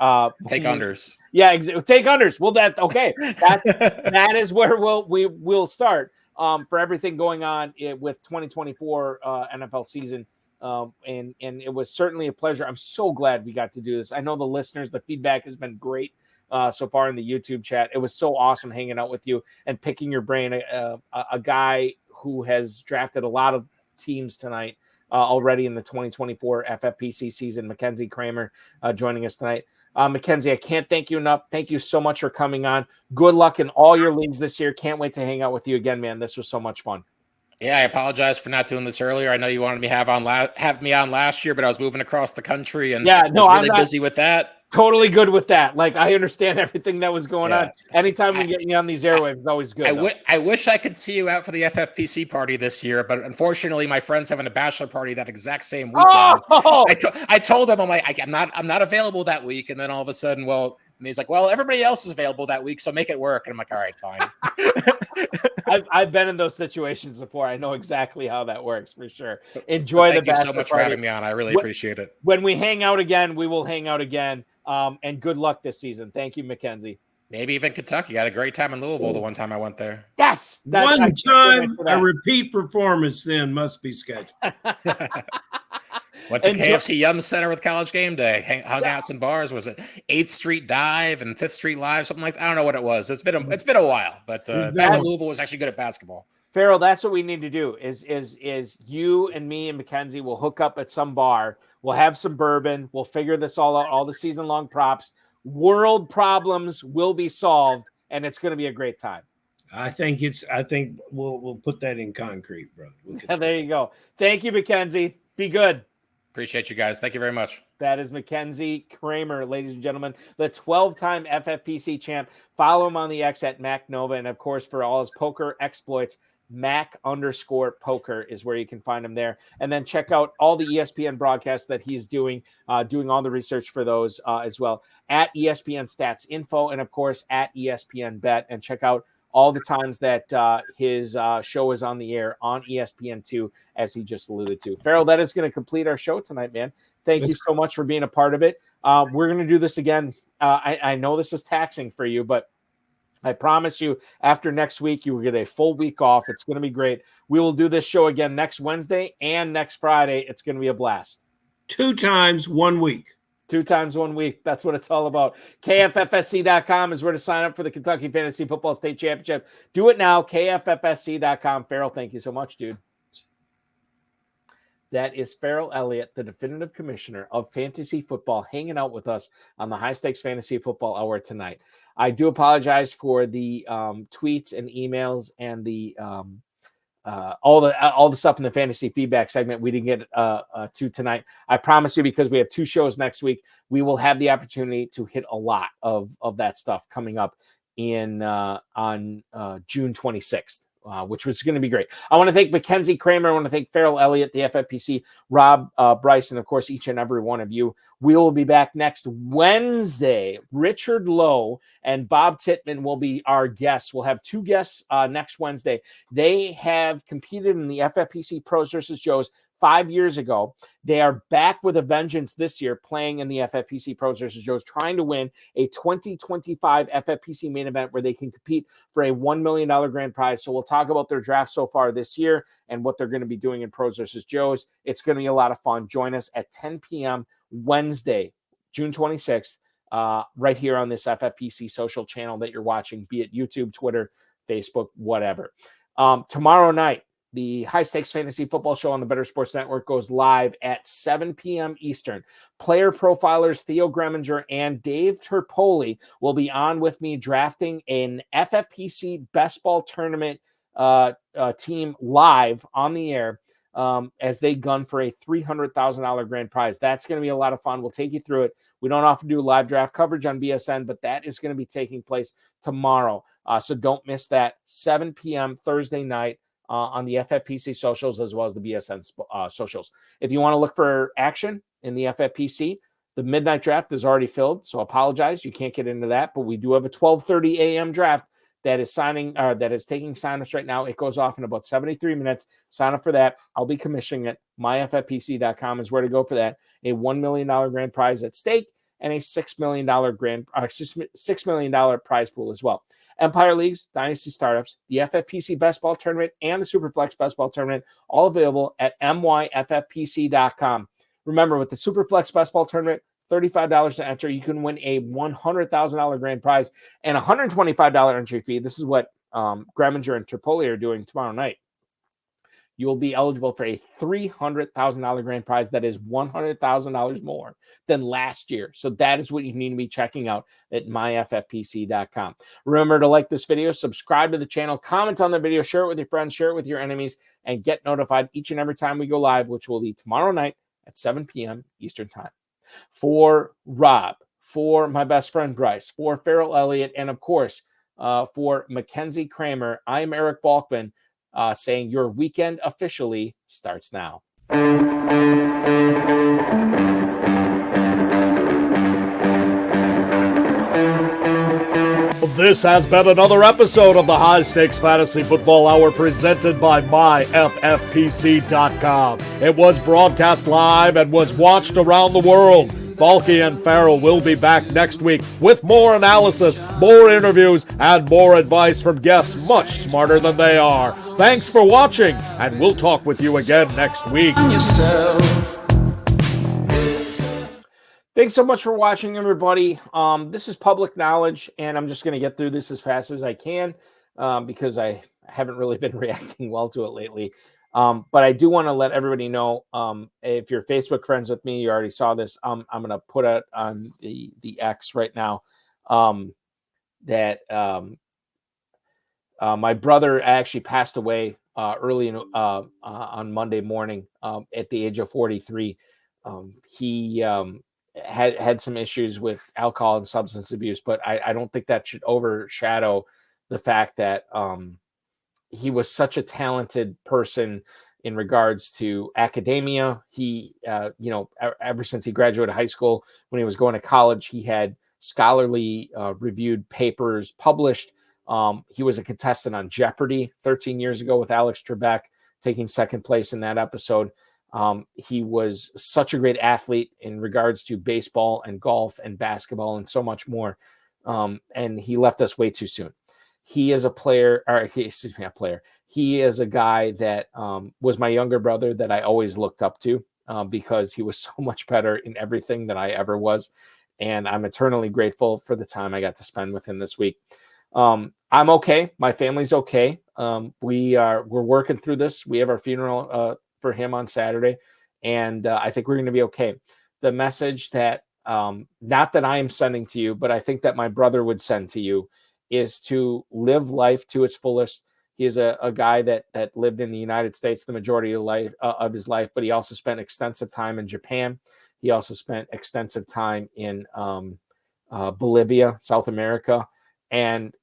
Take unders.
Yeah, take unders. Well, that is where we'll start for everything going on with 2024 NFL season. And it was certainly a pleasure. I'm so glad we got to do this. I know the listeners, the feedback has been great so far in the YouTube chat. It was so awesome hanging out with you and picking your brain. A guy who has drafted a lot of teams tonight already in the 2024 FFPC season, Mackenzie Kraemer, joining us tonight. Mackenzie, I can't thank you enough. Thank you so much for coming on. Good luck in all your leagues this year. Can't wait to hang out with you again, man. This was so much fun.
Yeah, I apologize for not doing this earlier. I know you wanted me have me on last year, but I was moving across the country and was really busy with that.
Totally good with that. Like, I understand everything that was going on. Anytime we get you on these airwaves, it's always good.
I wish I could see you out for the FFPC party this year, but unfortunately, my friend's having a bachelor party that exact same weekend.
Oh!
I told him, I'm like, I'm not available that week, and then all of a sudden, and he's like, well, everybody else is available that week, so make it work. And I'm like, all right, fine.
I've been in those situations before. I know exactly how that works for sure. Enjoy the bachelor party.
Thank you so much for having me on. I really appreciate it.
When we hang out again, we will hang out again. And good luck this season. Thank you, Mackenzie.
Maybe even Kentucky. I had a great time in Louisville the one time I went there.
Yes.
One time, a repeat performance then must be scheduled.
Went to KFC Yum Center with College Game Day. Hung out some bars. Was it 8th Street Dive and 5th Street Live? Something like that. I don't know what it was. It's been a while, but back in Louisville was actually good at basketball.
Ferrell, that's what we need to do is you and me and Mackenzie will hook up at some bar. We'll have some bourbon. We'll figure this all out, all the season-long props. World problems will be solved, and it's going to be a great time.
I think we'll put that in concrete, bro.
There you go. Thank you, Mackenzie. Be good.
Appreciate you guys. Thank you very much.
That is Mackenzie Kraemer, ladies and gentlemen, the 12-time FFPC champ. Follow him on the X at MacNova. And, of course, for all his poker exploits, Mac_poker is where you can find him there. And then check out all the ESPN broadcasts that he's doing all the research for those as well at ESPN Stats Info and, of course, at ESPN Bet. And check out all the times that his show is on the air on ESPN2, as he just alluded to. Ferrell, that is going to complete our show tonight, man. Thank you so much for being a part of it. We're going to do this again. I know this is taxing for you, but I promise you, after next week, you will get a full week off. It's going to be great. We will do this show again next Wednesday and next Friday. It's going to be a blast.
2 times 1 week.
2 times 1 week. That's what it's all about. KFFSC.com is where to sign up for the Kentucky Fantasy Football State Championship. Do it now. KFFSC.com. Ferrell, thank you so much, dude. That is Ferrell Elliott, the definitive commissioner of fantasy football, hanging out with us on the High Stakes Fantasy Football Hour tonight. I do apologize for the tweets and emails and the all the stuff in the fantasy feedback segment we didn't get to tonight. I promise you, because we have 2 shows next week, we will have the opportunity to hit a lot of that stuff coming up on June 26th. Which was going to be great. I want to thank Mackenzie Kraemer. I want to thank Ferrell Elliott, the FFPC, Rob, Bryce, and, of course, each and every one of you. We will be back next Wednesday. Richard Lowe and Bob Tittman will be our guests. We'll have 2 guests next Wednesday. They have competed in the FFPC Pros versus Joes 5 years ago. They are back with a vengeance this year, playing in the FFPC Pros versus Joes, trying to win a 2025 FFPC main event where they can compete for a $1 million grand prize. So we'll talk about their draft so far this year and what they're going to be doing in Pros versus Joes. It's going to be a lot of fun. Join us at 10 p.m. Wednesday, June 26th, right here on this FFPC social channel that you're watching, be it YouTube, Twitter, Facebook, whatever. Tomorrow night, the High Stakes Fantasy Football Show on the Better Sports Network goes live at 7 p.m. Eastern. Player profilers Theo Greminger and Dave Terpoli will be on with me drafting an FFPC Best Ball Tournament team live on the air as they gun for a $300,000 grand prize. That's going to be a lot of fun. We'll take you through it. We don't often do live draft coverage on BSN, but that is going to be taking place tomorrow. So don't miss that. 7 p.m. Thursday night. On the FFPC socials as well as the BSN socials. If you want to look for action in the FFPC, the midnight draft is already filled, so apologize. You can't get into that, but we do have a 12:30 a.m. draft that is taking signups right now. It goes off in about 73 minutes. Sign up for that. I'll be commissioning it. myffpc.com is where to go for that. A $1 million grand prize at stake and a $6 million prize pool as well. Empire Leagues, Dynasty Startups, the FFPC Best Ball Tournament, and the Superflex Best Ball Tournament, all available at myffpc.com. Remember, with the Superflex Best Ball Tournament, $35 to enter. You can win a $100,000 grand prize and a $125 entry fee. This is what Greminger and Terpoli are doing tomorrow night. You will be eligible for a $300,000 grand prize that is $100,000 more than last year. So that is what you need to be checking out at myffpc.com. Remember to like this video, subscribe to the channel, comment on the video, share it with your friends, share it with your enemies, and get notified each and every time we go live, which will be tomorrow night at 7 p.m. Eastern Time. For Rob, for my best friend Bryce, for Ferrell Elliott, and of course, for Mackenzie Kraemer, I'm Eric Balkman, saying your weekend officially starts now.
This has been another episode of the High Stakes Fantasy Football Hour presented by myffpc.com. It was broadcast live and was watched around the world. Balky and Ferrell will be back next week with more analysis, more interviews, and more advice from guests much smarter than they are. Thanks for watching, and we'll talk with you again next week.
Thanks so much for watching, everybody. This is public knowledge, and I'm just going to get through this as fast as I can because I haven't really been reacting well to it lately. But I do want to let everybody know, if you're Facebook friends with me, you already saw this. I'm going to put it on the X right now that my brother actually passed away early on Monday morning at the age of 43. he had some issues with alcohol and substance abuse, but I don't think that should overshadow the fact that he was such a talented person in regards to academia. He, ever since he graduated high school, when he was going to college, he had scholarly reviewed papers published. He was a contestant on Jeopardy 13 years ago with Alex Trebek, taking second place in that episode. He was such a great athlete in regards to baseball and golf and basketball and so much more. And he left us way too soon. He is a player, He is a guy that was my younger brother that I always looked up to because he was so much better in everything than I ever was. And I'm eternally grateful for the time I got to spend with him this week. I'm okay. My family's okay. We're working through this. We have our funeral for him on Saturday, and I think we're going to be okay. The message that not that I am sending to you, but I think that my brother would send to you is to live life to its fullest. He is a guy that lived in the United States the majority of his life, but he also spent extensive time in Japan. He also spent extensive time in Bolivia, South America, and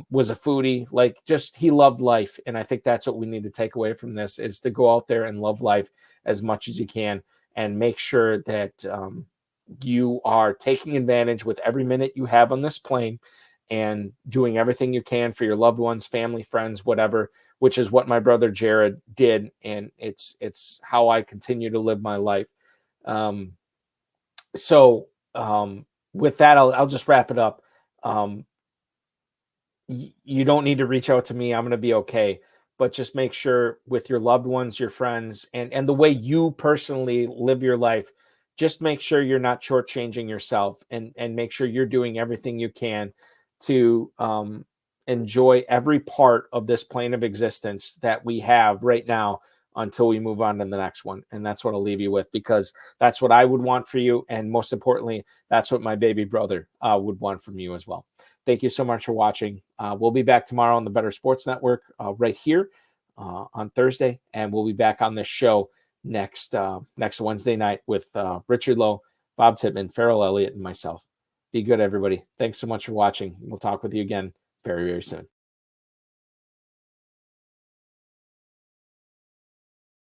was a foodie. Like, just, he loved life. And I think that's what we need to take away from this, is to go out there and love life as much as you can, and make sure that you are taking advantage with every minute you have on this plane, and doing everything you can for your loved ones, family, friends, whatever, which is what my brother Jared did. And it's how I continue to live my life. So with that, I'll just wrap it up. You don't need to reach out to me. I'm going to be okay. But just make sure with your loved ones, your friends, and the way you personally live your life, just make sure you're not shortchanging yourself, and make sure you're doing everything you can to enjoy every part of this plane of existence that we have right now until we move on to the next one. And that's what I'll leave you with, because that's what I would want for you. And most importantly, that's what my baby brother would want from you as well. Thank you so much for watching. We'll be back tomorrow on the Better Sports Network right here on Thursday. And we'll be back on this show next Wednesday night with Richard Lowe, Bob Tittman, Ferrell Elliott, and myself. Be good, everybody. Thanks so much for watching. We'll talk with you again very, very soon.